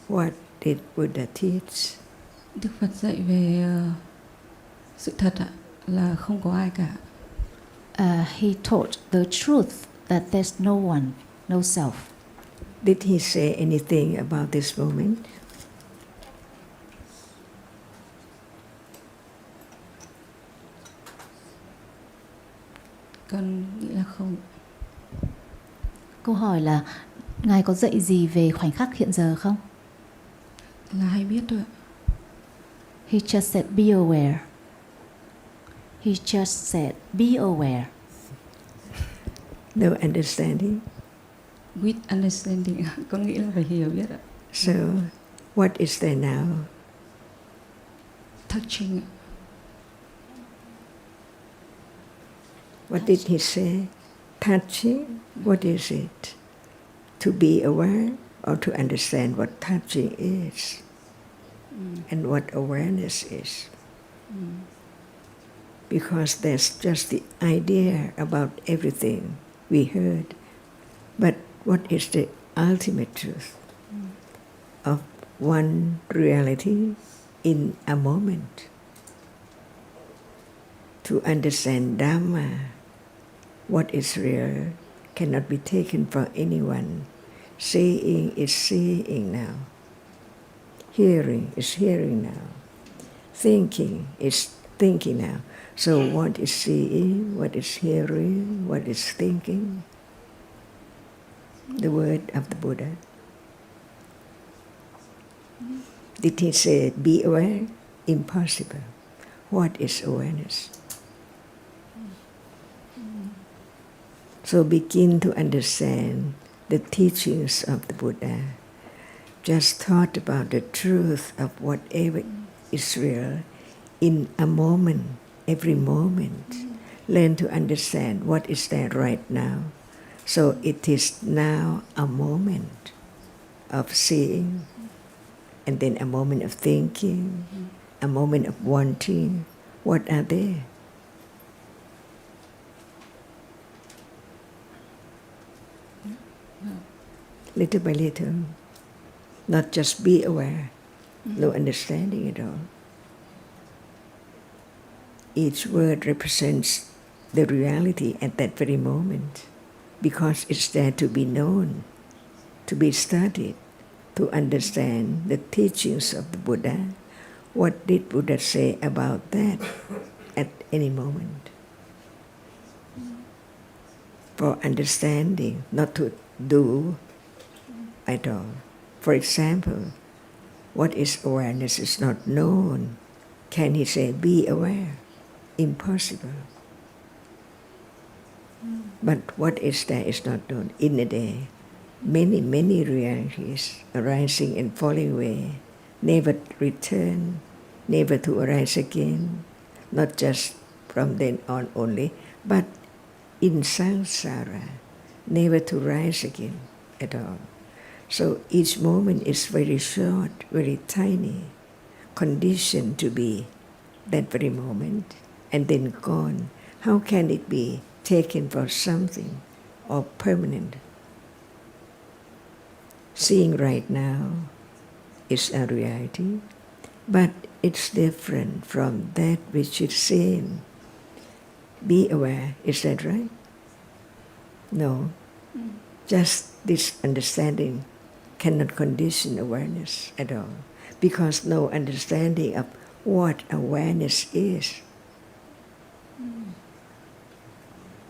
What did Buddha teach? Đức Phật dạy về sự thật ạ, là không có ai cả. He taught the truth that there's no one, no self. Did he say anything about this moment? Con nghĩ là không. Câu hỏi là Ngài có dạy gì về khoảnh khắc hiện giờ không? Là hay biết thôi ạ. He just said be aware. He just said be aware. No understanding. With understanding có nghĩa là phải hiểu biết ạ. So, what is there now? Touching. What did he say? Touching? What is it? To be aware or to understand what touching is and what awareness is. Because there's just the idea about everything we heard. But what is the ultimate truth of one reality in a moment? To understand Dhamma, what is real, cannot be taken from anyone. Seeing is seeing now. Hearing is hearing now. Thinking is thinking now. So what is seeing, what is hearing, what is thinking? The word of the Buddha. Did he say, be aware? Impossible. What is awareness? So begin to understand the teachings of the Buddha. Just thought about the truth of whatever is real in a moment, every moment. Learn to understand what is there right now. So it is now a moment of seeing, and then a moment of thinking, a moment of wanting. What are they? Little by little, not just be aware, no understanding at all. Each word represents the reality at that very moment, because it's there to be known, to be studied, to understand the teachings of the Buddha. What did Buddha say about that at any moment? For understanding, not to do at all. For example, what is awareness is not known. Can he say, be aware? Impossible. But what is there is not known. In a day, many, many realities arising and falling away, never return, never to arise again, not just from then on only, but in samsara, never to rise again at all. So each moment is very short, very tiny, conditioned to be that very moment, and then gone. How can it be taken for something or permanent? Seeing right now is a reality, but it's different from that which is seen. Be aware, is that right? No. Just this understanding cannot condition awareness at all, because no understanding of what awareness is.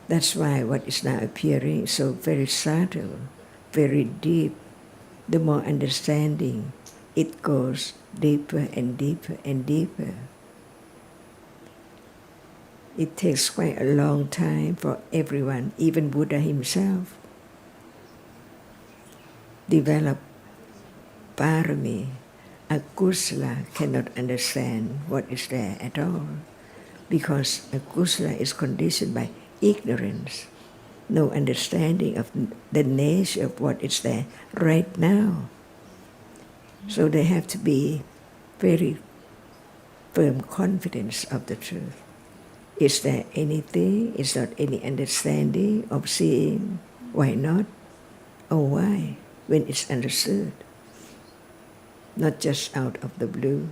That's why what is now appearing so very subtle, very deep. The more understanding, it goes deeper and deeper and deeper. It takes quite a long time for everyone, even Buddha himself, develop parami. A kusala cannot understand what is there at all, because a kusala is conditioned by ignorance, no understanding of the nature of what is there right now. So they have to be very firm confidence of the truth. Is there anything? Is there any understanding of seeing? Why not? Or why? When it's understood. Not just out of the blue,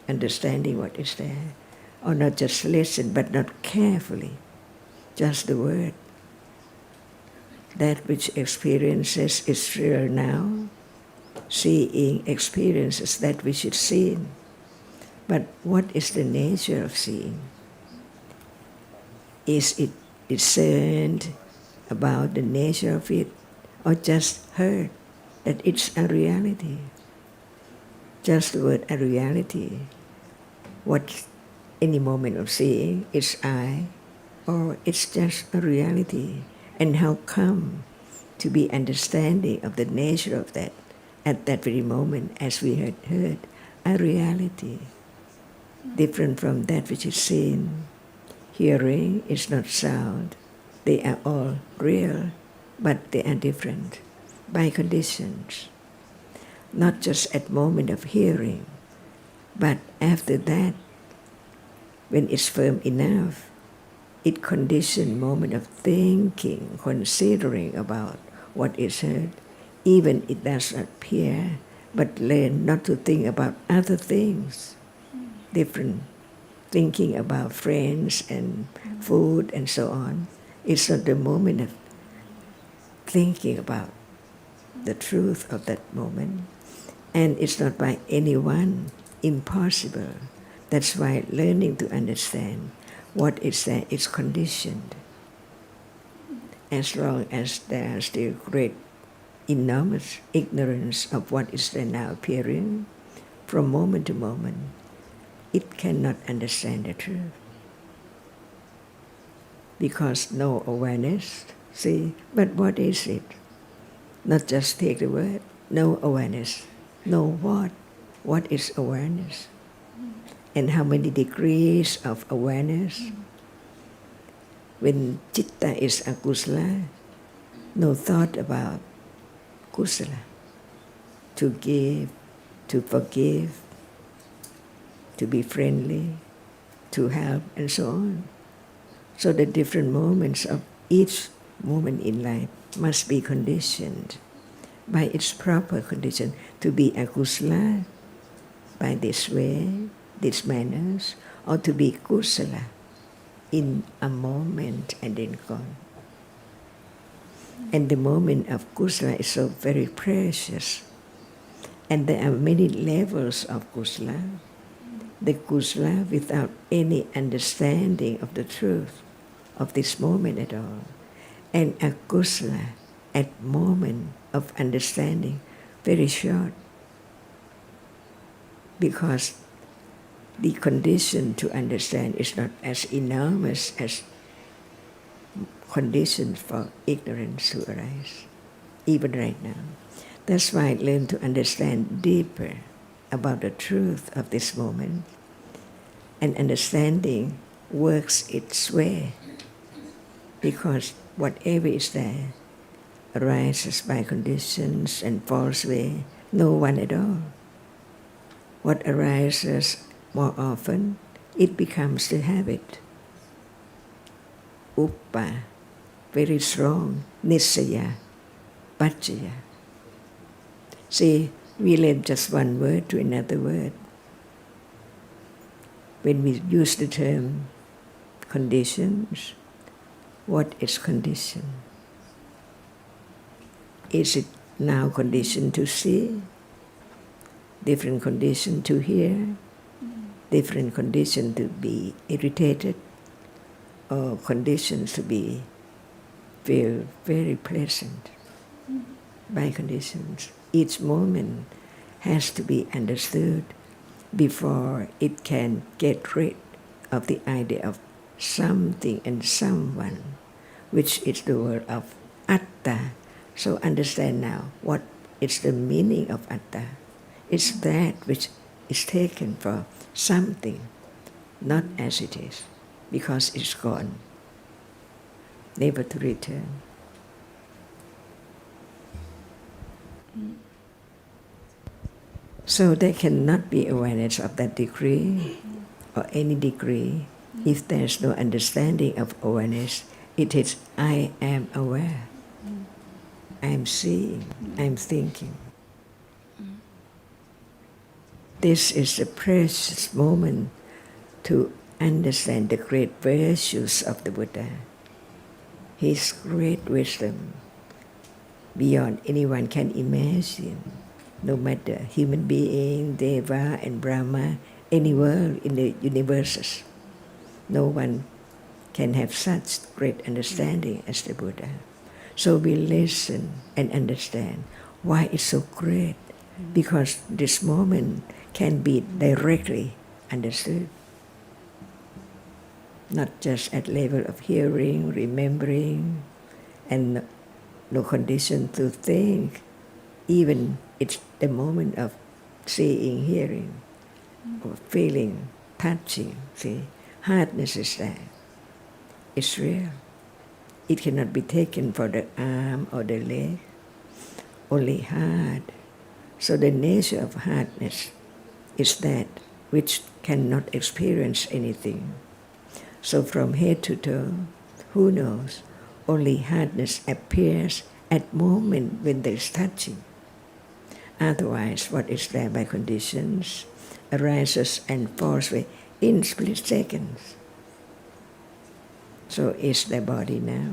understanding what is there. Or not just listen, but not carefully. Just the word. That which experiences is real now. Seeing experiences that which is seen. But what is the nature of seeing? Is it discerned about the nature of it, or just heard that it's a reality? Just the word a reality. What any moment of seeing is I, or it's just a reality. and how come to be understanding of the nature of that at that very moment, as we had heard, a reality different from that which is seen. Hearing is not sound. They are all real, but they are different by conditions. Not just at moment of hearing, but after that, when it's firm enough, it conditions moment of thinking, considering about what is heard, even it does not appear, but learn not to think about other things, different, thinking about friends and food and so on. It's not the moment of thinking about the truth of that moment, and it's not by anyone, impossible. That's why learning to understand what is there is conditioned. As long as there is still great, enormous ignorance of what is there now appearing, from moment to moment, it cannot understand the truth. Because no awareness, see, but what is it? Not just take the word, no awareness. No what is awareness? And how many degrees of awareness? When citta is akusala, no thought about kusala, to give, to forgive, to be friendly, to help, and so on. So the different moments of each moment in life must be conditioned by its proper condition to be akusala by this way, these manners, or to be kusala in a moment and then gone. And the moment of kusala is so very precious. And there are many levels of kusala. The kusala without any understanding of the truth of this moment at all. And a kusala at moment of understanding, very short. Because the condition to understand is not as enormous as conditions for ignorance to arise, even right now. That's why I learn to understand deeper about the truth of this moment. And understanding works its way, because whatever is there arises by conditions and falls away, no one at all. What arises more often, it becomes the habit. Uppa, very strong, nisaya, pachaya. See, we learn just one word to another word. When we use the term conditions, what is condition? Is it now conditioned to see? Different condition to hear? Different condition to be irritated? Or conditions to be feel very pleasant? By conditions. Each moment has to be understood before it can get rid of the idea of something and someone, which is the word of atta. So understand now what is the meaning of atta. It's that which is taken for something, not as it is, because it's gone, never to return. So there cannot be awareness of that degree or any degree if there's no understanding of awareness. It is I am aware, I am seeing, I am thinking. This is a precious moment to understand the great virtues of the Buddha, his great wisdom beyond anyone can imagine. No matter human being, Deva and Brahma, any world in the universes, no one can have such great understanding as the Buddha. So we listen and understand why it's so great, because this moment can be directly understood. Not just at level of hearing, remembering, and no condition to think, even it's the moment of seeing, hearing, or feeling, touching. See, hardness is there. It's real. It cannot be taken for the arm or the leg, only hard. So the nature of hardness is that which cannot experience anything. So from head to toe, who knows, only hardness appears at moment when there is touching. Otherwise, what is there by conditions arises and falls away in split seconds. So is the body now.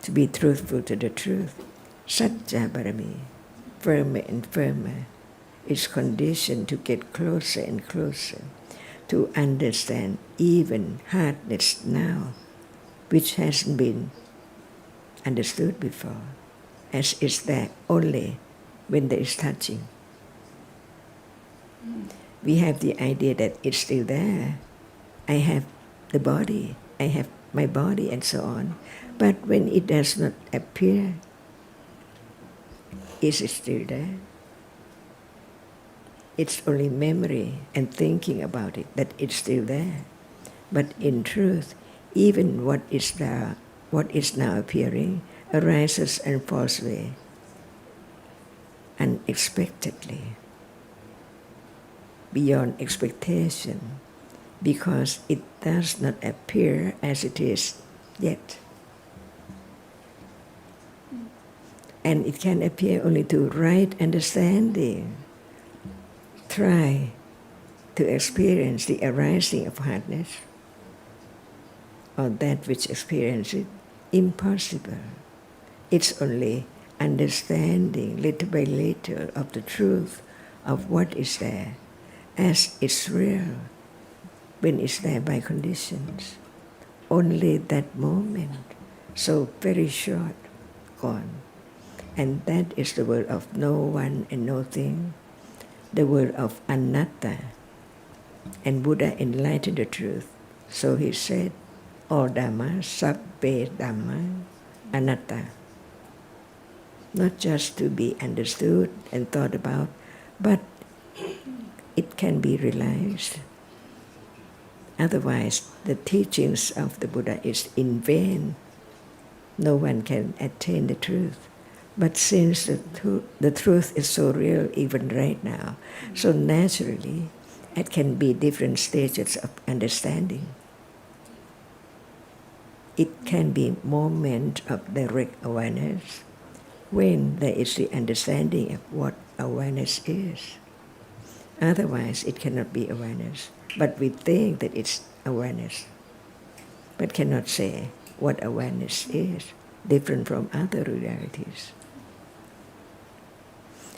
To be truthful to the truth, Satya Barami, firmer and firmer, is conditioned to get closer and closer, to understand even hardness now, which hasn't been understood before, as is there only when there is touching. We have the idea that it's still there. I have the body, I have my body, and so on. But when it does not appear, is it still there? It's only memory and thinking about it that it's still there. But in truth, even what is there, what is now appearing, arises and falls away unexpectedly, beyond expectation, because it does not appear as it is yet. And it can appear only to right understanding. Try to experience the arising of hardness, or that which experiences it. Impossible. It's only understanding little by little of the truth of what is there as it's real when it's there by conditions. Only that moment, so very short, gone. And that is the word of no one and no thing, the word of anatta. And Buddha enlightened the truth. So he said, all Dhamma, sabbe Dhamma, anatta. Not just to be understood and thought about, but it can be realized. Otherwise, the teachings of the Buddha is in vain. No one can attain the truth. But since the truth is so real even right now, so naturally, it can be different stages of understanding. It can be moment of direct awareness when there is the understanding of what awareness is. Otherwise, it cannot be awareness. But we think that it's awareness, but cannot say what awareness is, different from other realities.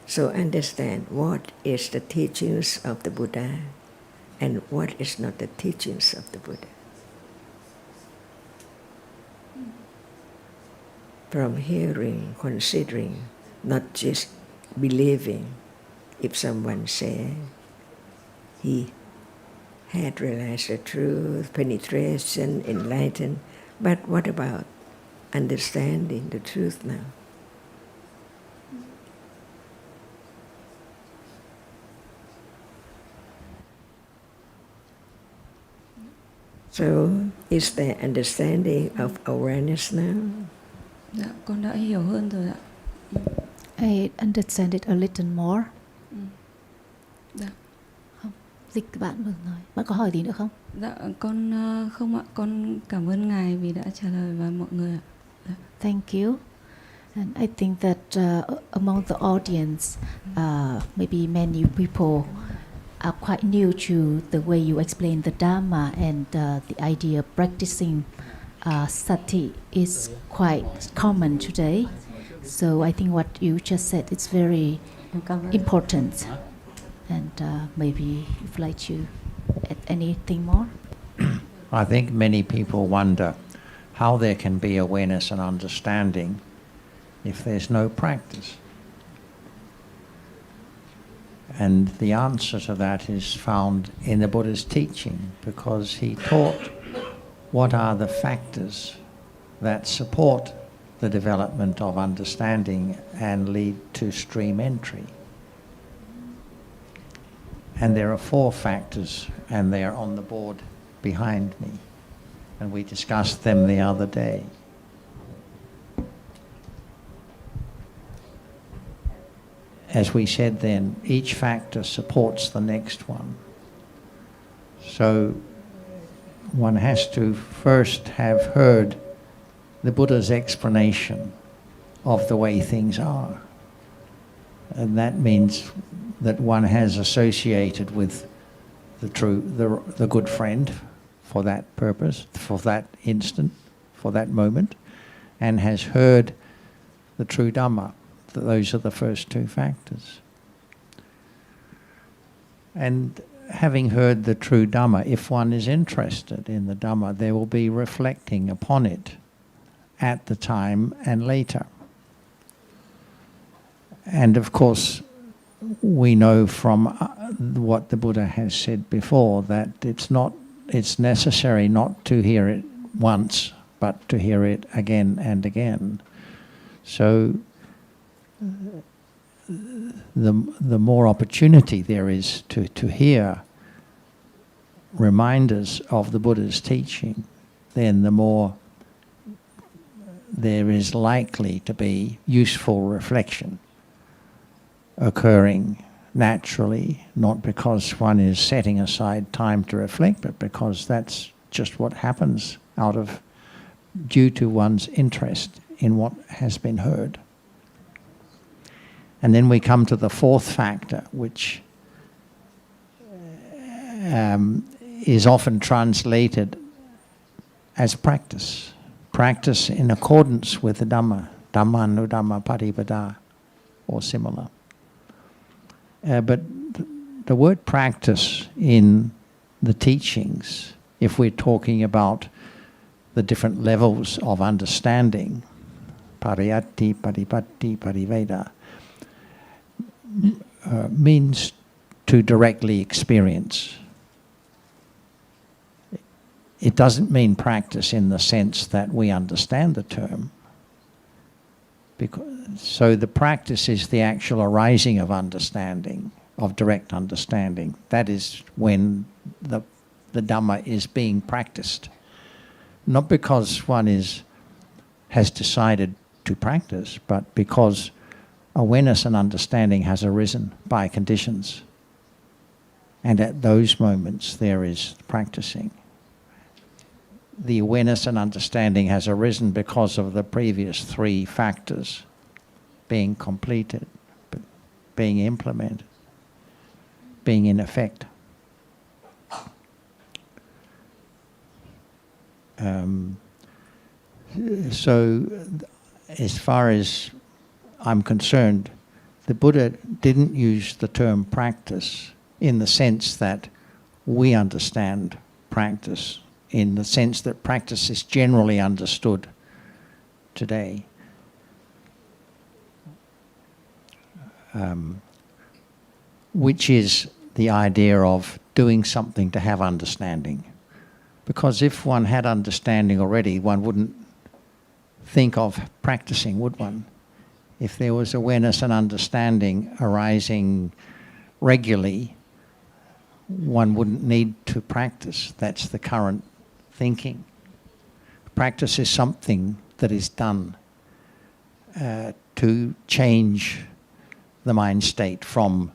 So understand what is the teachings of the Buddha and what is not the teachings of the Buddha. From hearing, considering, not just believing. If someone says he had realized the truth, penetration, enlightened, but what about understanding the truth now? So, is there understanding of awareness now? Dạ, con đã hiểu hơn rồi ạ. I understand it a little more. Dạ. Không, dịch bạn vừa nói. Bạn có hỏi gì nữa không? Dạ, con không ạ. Con cảm ơn Ngài vì đã trả lời và mọi người ạ. Dạ. Thank you. And I think that among the audience, maybe many people are quite new to the way you explain the Dhamma, and the idea of practicing sati is quite common today. So I think what you just said is very important. And maybe you'd like to add anything more? I think many people wonder how there can be awareness and understanding if there's no practice. And the answer to that is found in the Buddha's teaching, because he taught what are the factors that support the development of understanding and lead to stream entry. And there are 4 factors, and they are on the board behind me. And we discussed them the other day. As we said then, each factor supports the next one. So one has to first have heard the Buddha's explanation of the way things are. And that means that one has associated with the good friend for that purpose, for that instant, for that moment, and has heard the true Dhamma. Those are the first 2 factors. And having heard the true Dhamma, if one is interested in the Dhamma, there will be reflecting upon it at the time and later. And of course, we know from what the Buddha has said before that it's necessary not to hear it once, but to hear it again and again. So the more opportunity there is to hear reminders of the Buddha's teaching, then the more there is likely to be useful reflection occurring naturally, not because one is setting aside time to reflect, but because that's just what happens due to one's interest in what has been heard. And then we come to the 4th factor, which is often translated as practice. Practice in accordance with the Dhamma, Dhammanudhamma Padipada, or similar. But the word practice in the teachings, if we're talking about the different levels of understanding, pariyatti, paripatti, pariveda, means to directly experience. It doesn't mean practice in the sense that we understand the term. So the practice is the actual arising of understanding, of direct understanding. That is when the Dhamma is being practiced. Not because one has decided to practice, but because awareness and understanding has arisen by conditions. And at those moments there is practicing. The awareness and understanding has arisen because of the previous 3 factors being completed, being implemented, being in effect. So as far as I'm concerned, the Buddha didn't use the term practice in the sense that we understand practice, in the sense that practice is generally understood today. Which is the idea of doing something to have understanding. Because if one had understanding already, one wouldn't think of practicing, would one? If there was awareness and understanding arising regularly, one wouldn't need to practice. That's the current thinking. Practice is something that is done to change the mind state from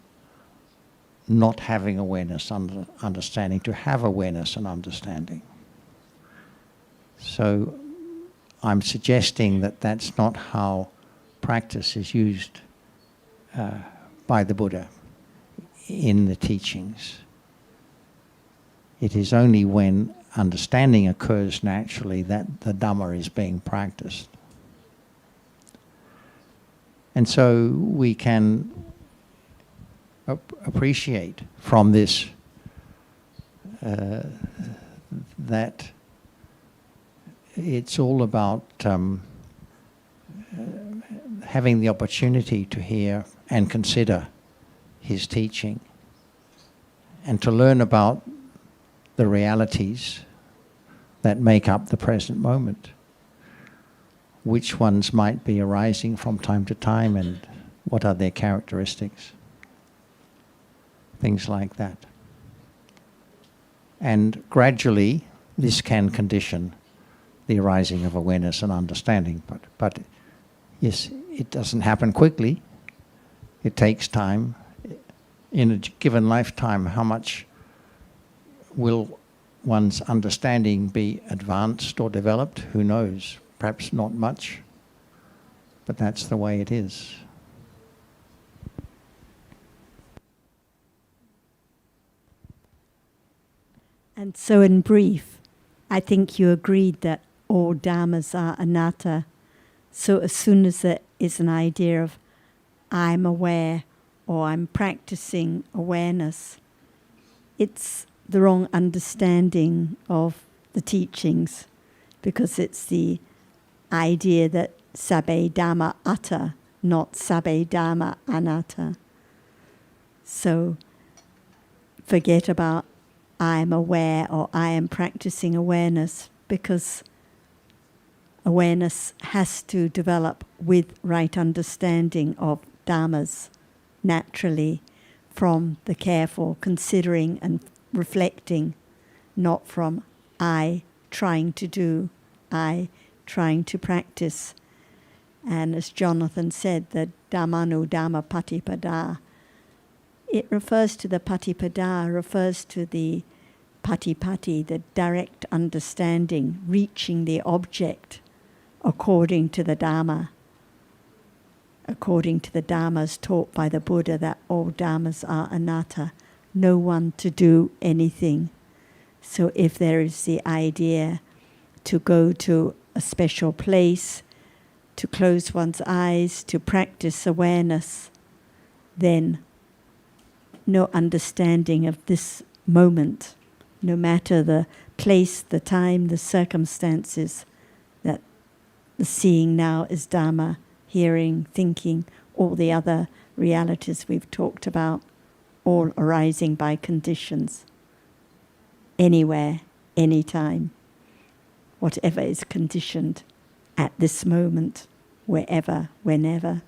not having awareness and understanding to have awareness and understanding. So I'm suggesting that that's not how practice is used by the Buddha in the teachings. It is only when understanding occurs naturally that the Dhamma is being practiced. And so we can appreciate from this that it's all about having the opportunity to hear and consider his teaching and to learn about the realities that make up the present moment. which ones might be arising from time to time and what are their characteristics. Things like that. And gradually this can condition the arising of awareness and understanding. But yes, it doesn't happen quickly. It takes time. In a given lifetime, how much will one's understanding be advanced or developed? Who knows? Perhaps not much. But that's the way it is. And so in brief, I think you agreed that all dhammas are anatta. So as soon as there is an idea of I'm aware or I'm practicing awareness, it's the wrong understanding of the teachings, because it's the idea that sabbe dhamma atta, not sabbe dhamma anatta. So forget about I am aware or I am practicing awareness, because awareness has to develop with right understanding of dhammas naturally from the careful considering and reflecting, not from I trying to do, I trying to practice. And as Jonathan said, the dhammanu dhamma patipada, it refers to the patipada, refers to the patipati, the direct understanding, reaching the object according to the Dhamma, according to the Dhammas taught by the Buddha, that all Dhammas are anatta, no one to do anything. So if there is the idea to go to a special place, to close one's eyes, to practice awareness, then no understanding of this moment, no matter the place, the time, the circumstances, that the seeing now is Dhamma, hearing, thinking, all the other realities we've talked about, all arising by conditions, anywhere, anytime, whatever is conditioned at this moment, wherever, whenever.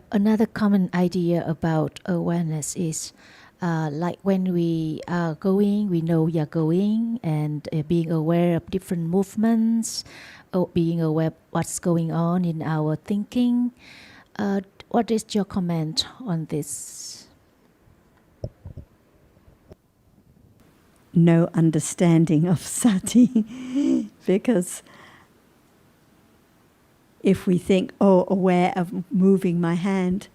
Another common idea about awareness is like when we are going, we know we are going, and being aware of different movements, or being aware of what's going on in our thinking. What is your comment on this? No understanding of sati, because if we think, oh, aware of moving my hand,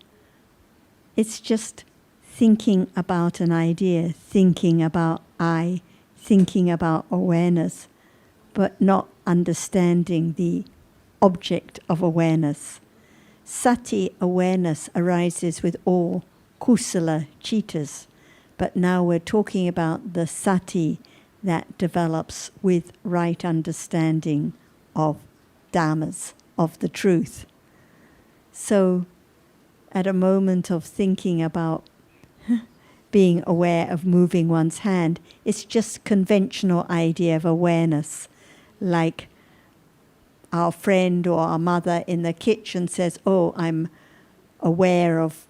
it's just thinking about an idea, thinking about I, thinking about awareness, but not understanding the object of awareness. Sati awareness arises with all kusala chittas, but now we're talking about the sati that develops with right understanding of dhammas, of the truth. So at a moment of thinking about being aware of moving one's hand, it's just conventional idea of awareness, like our friend or our mother in the kitchen says, oh, I'm aware of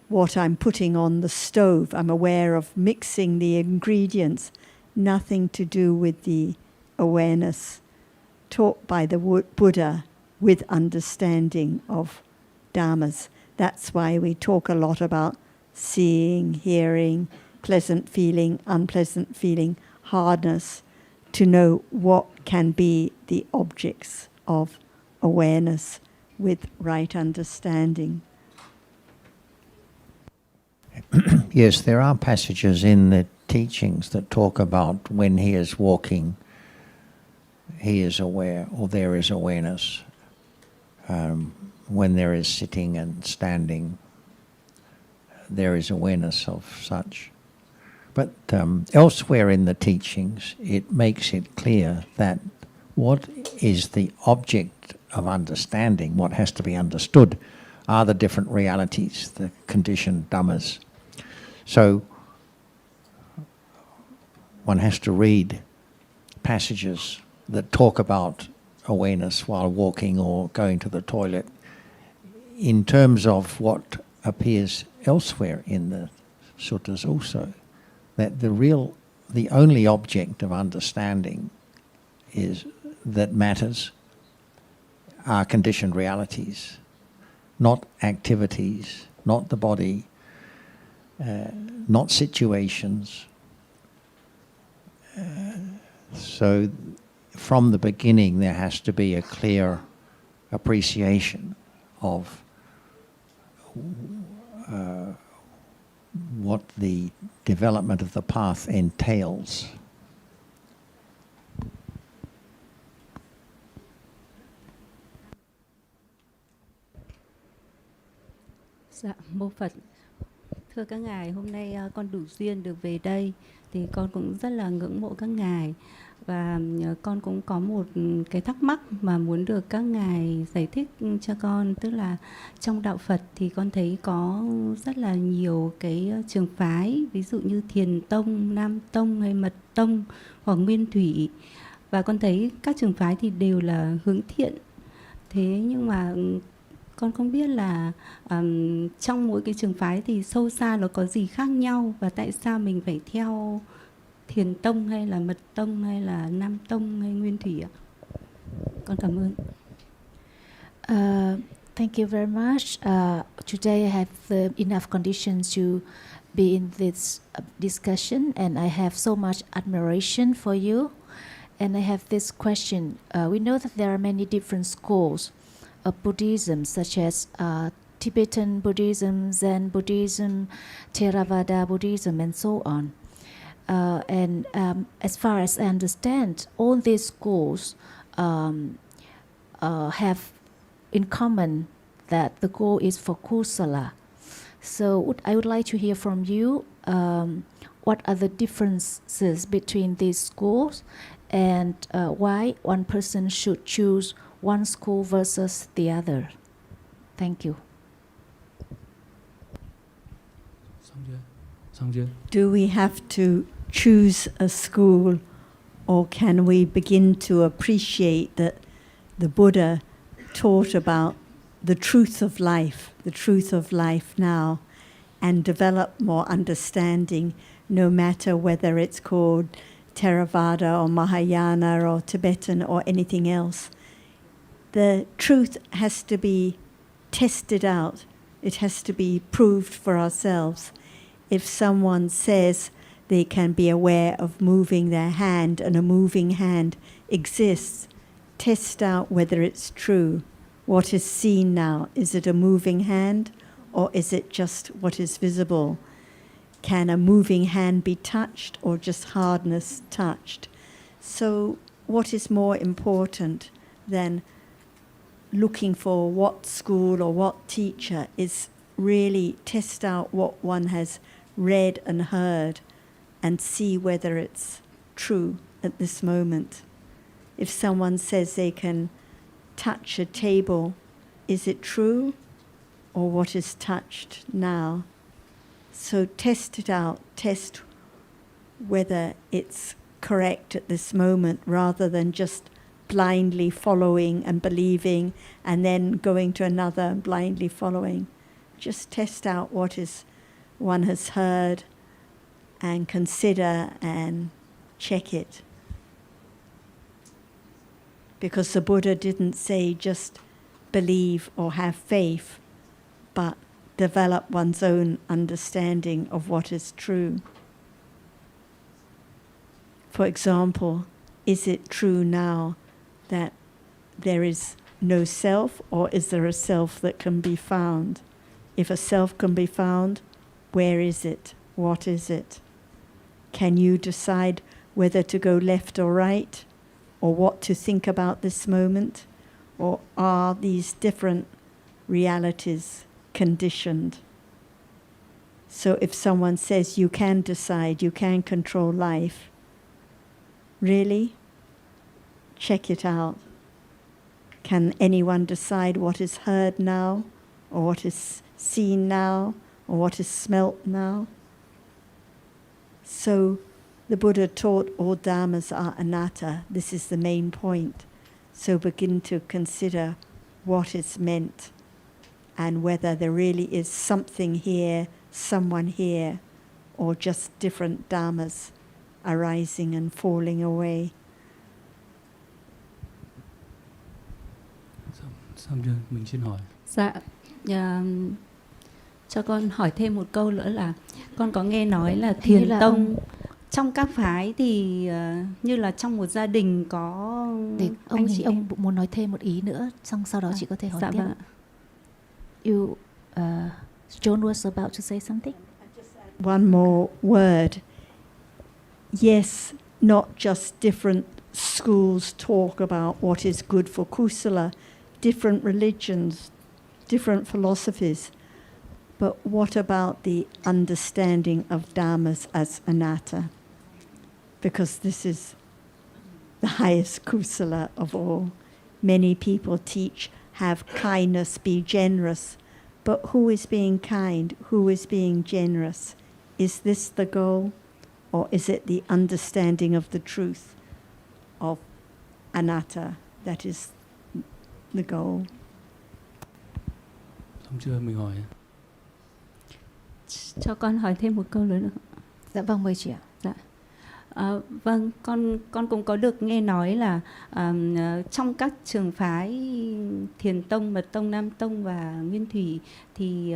what I'm putting on the stove, I'm aware of mixing the ingredients, nothing to do with the awareness taught by the Buddha with understanding of dhammas. That's why we talk a lot about seeing, hearing, pleasant feeling, unpleasant feeling, hardness, to know what can be the objects of awareness with right understanding. Yes, there are passages in the teachings that talk about when he is walking, he is aware, or there is awareness. When there is sitting and standing, there is awareness of such. But elsewhere in the teachings, it makes it clear that what is the object of understanding, what has to be understood, are the different realities, the conditioned dhammas. So one has to read passages that talk about awareness while walking or going to the toilet in terms of what appears elsewhere in the suttas also, that the only object of understanding is that matters are conditioned realities, not activities, not the body, not situations. So from the beginning there has to be a clear appreciation of what the development of the path entails. dạ mô Phật. Thưa các ngài, hôm nay con đủ duyên được về đây thì con cũng rất là ngưỡng mộ các ngài, và con cũng có một cái thắc mắc mà muốn được các ngài giải thích cho con. Tức là trong đạo Phật thì con thấy có rất là nhiều cái trường phái, ví dụ như Thiền Tông, Nam Tông hay Mật Tông hoặc Nguyên Thủy, và con thấy các trường phái thì đều là hướng thiện. Thế nhưng mà con không biết là trong mỗi cái trường phái thì sâu xa nó có gì khác nhau, và tại sao mình phải theo Thiền Tông hay là Mật Tông hay là Nam Tông hay Nguyên Thủy ạ? Con cảm ơn. Thank you very much. Today I have enough conditions to be in this discussion, and I have so much admiration for you. And I have this question. We know that there are many different schools of Buddhism, such as Tibetan Buddhism, Zen Buddhism, Theravada Buddhism, and so on. And as far as I understand, all these schools have in common that the goal is for kusala. So I would like to hear from you what are the differences between these schools, and why one person should choose one school versus the other. Thank you. Do we have to choose a school, or can we begin to appreciate that the Buddha taught about the truth of life now, and develop more understanding, no matter whether it's called Theravada or Mahayana or Tibetan or anything else? The truth has to be tested out. It has to be proved for ourselves. If someone says they can be aware of moving their hand, and a moving hand exists, test out whether it's true. What is seen now, is it a moving hand, or is it just what is visible? Can a moving hand be touched, or just hardness touched? So what is more important than looking for what school or what teacher is really test out what one has read and heard, and see whether it's true at this moment. If someone says they can touch a table, is it true, or what is touched now? So test it out, test whether it's correct at this moment, rather than just blindly following and believing and then going to another and blindly following. Just test out what is one has heard and consider and check it. Because the Buddha didn't say just believe or have faith, but develop one's own understanding of what is true. For example, is it true now that there is no self, or is there a self that can be found? If a self can be found, where is it? What is it? Can you decide whether to go left or right, or what to think about this moment? Or are these different realities conditioned? So if someone says you can decide, you can control life, really? Check it out. Can anyone decide what is heard now, or what is seen now, or what is smelt now? So The Buddha taught all dhammas are anatta. This is the main point. So begin to consider what is meant and whether there really is something here, someone here, or just different dhammas arising and falling away. Xong chưa? Mình xin hỏi. Dạ, cho con hỏi thêm một câu nữa là con có nghe nói là thiền tông trong các phái thì như là trong một gia đình có ông muốn nói thêm một ý nữa, xong sau đó chị có thể hỏi tiếp. Vâng. You, John was about to say something. One more word. Yes, not just different schools talk about what is good for kusala, different religions, different philosophies, but what about the understanding of dhammas as anatta? Because this is the highest kusala of all. Many people teach, have kindness, be generous, but who is being kind? Who is being generous? Is this the goal? Or is it the understanding of the truth of anatta that is the goal? Xong chưa? Mình hỏi. Cho con hỏi thêm một câu nữa được không? Dạ vâng, mời chị ạ. Dạ. Vâng, con cũng có được nghe nói là trong các trường phái Thiền Tông, Mật Tông, Nam Tông và Nguyên Thủy thì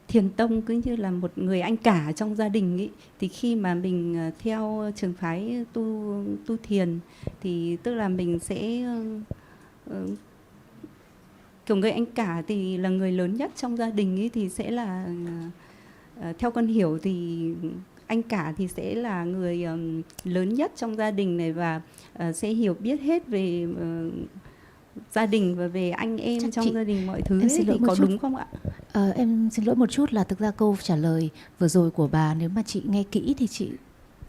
Thiền Tông cứ như là một người anh cả trong gia đình ý. Thì khi mà mình theo trường phái tu thiền thì tức là mình sẽ kiểu người anh cả thì là người lớn nhất trong gia đình ý, thì sẽ là theo con hiểu thì anh cả thì sẽ là người lớn nhất trong gia đình này và sẽ hiểu biết hết về gia đình và về anh em chắc trong gia đình mọi thứ ấy, thì có đúng không ạ? Em xin lỗi một chút là thực ra câu trả lời vừa rồi của bà nếu mà chị nghe kỹ thì chị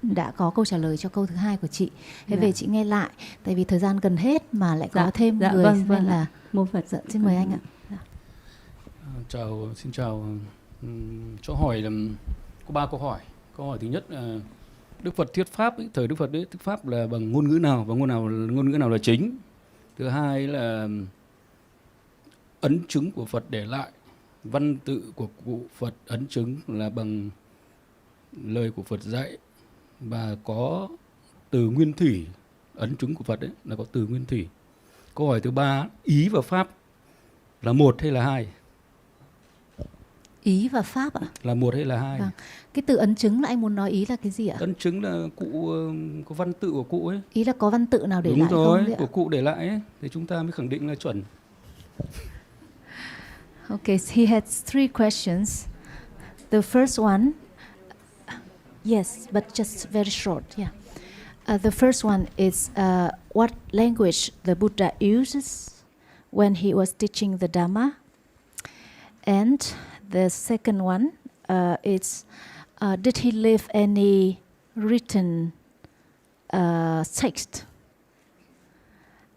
đã có câu trả lời cho câu thứ hai của chị. Thế về chị nghe lại tại vì thời gian gần hết mà lại có thêm người nên là mô Phật. Dạ, xin mời anh ạ. Xin chào. Cho hỏi là có 3 câu hỏi. Câu hỏi thứ nhất là Đức Phật thuyết pháp ấy, thời Đức Phật ấy, thuyết pháp là bằng ngôn ngữ nào và ngôn ngữ nào là chính. Thứ hai là ấn chứng của Phật để lại, văn tự của cụ Phật ấn chứng là bằng lời của Phật dạy và có từ nguyên thủy, ấn chứng của Phật ấy là có từ nguyên thủy. Câu hỏi thứ ba, ý và pháp là một hay là hai? Ý và pháp ạ? Là một hay là hai? Vâng. Cái từ ấn chứng là anh muốn nói ý là cái gì ạ? Ấn chứng là cụ có văn tự của cụ ấy. Ý là có văn tự nào để đúng lại rồi, không? Của cụ để lại ấy, thì chúng ta mới khẳng định là chuẩn. Okay, so he has 3 questions. The first one, yes, but just very short. Yeah. The first one is what language the Buddha uses when he was teaching the Dhamma, and the second one is did he leave any written text?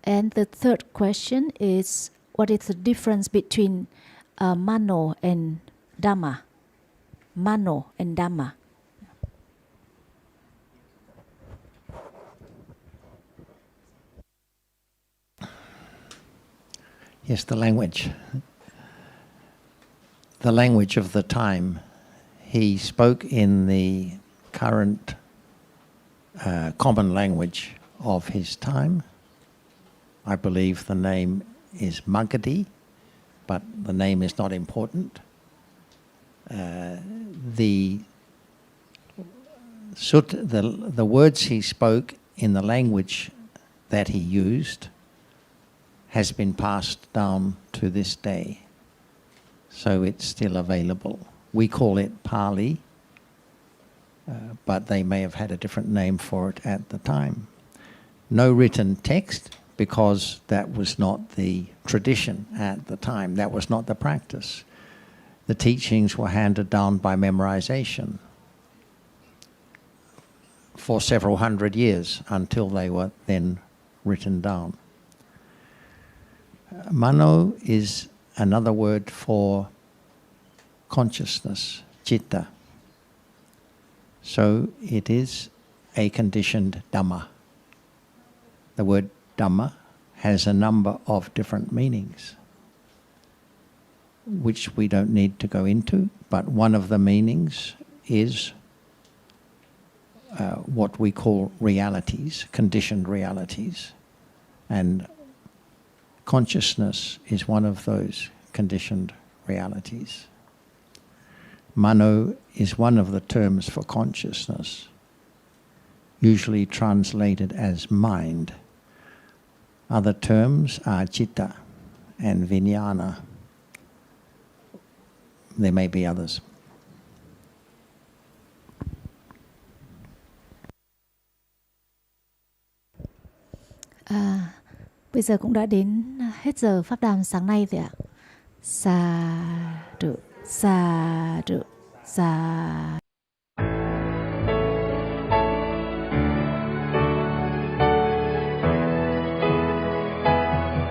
And the third question is what is the difference between Mano and Dhamma? Mano and Dhamma. Yes, the language. The language of the time. He spoke in the current common language of his time. I believe the name is Magadhi, but the name is not important. The words he spoke in the language that he used has been passed down to this day. So it's still available. We call it Pali, but they may have had a different name for it at the time. No written text, because that was not the tradition at the time. That was not the practice. The teachings were handed down by memorization for several hundred years until they were then written down. Mano is another word for consciousness, citta. So it is a conditioned Dhamma. The word Dhamma has a number of different meanings, which we don't need to go into, but one of the meanings is what we call realities, conditioned realities. And consciousness is one of those conditioned realities. Mano is one of the terms for consciousness, usually translated as mind. Other terms are citta and vijnana. There may be others. Bây giờ cũng đã đến hết giờ pháp đàm sáng nay rồi ạ. Sa du, sa du, sa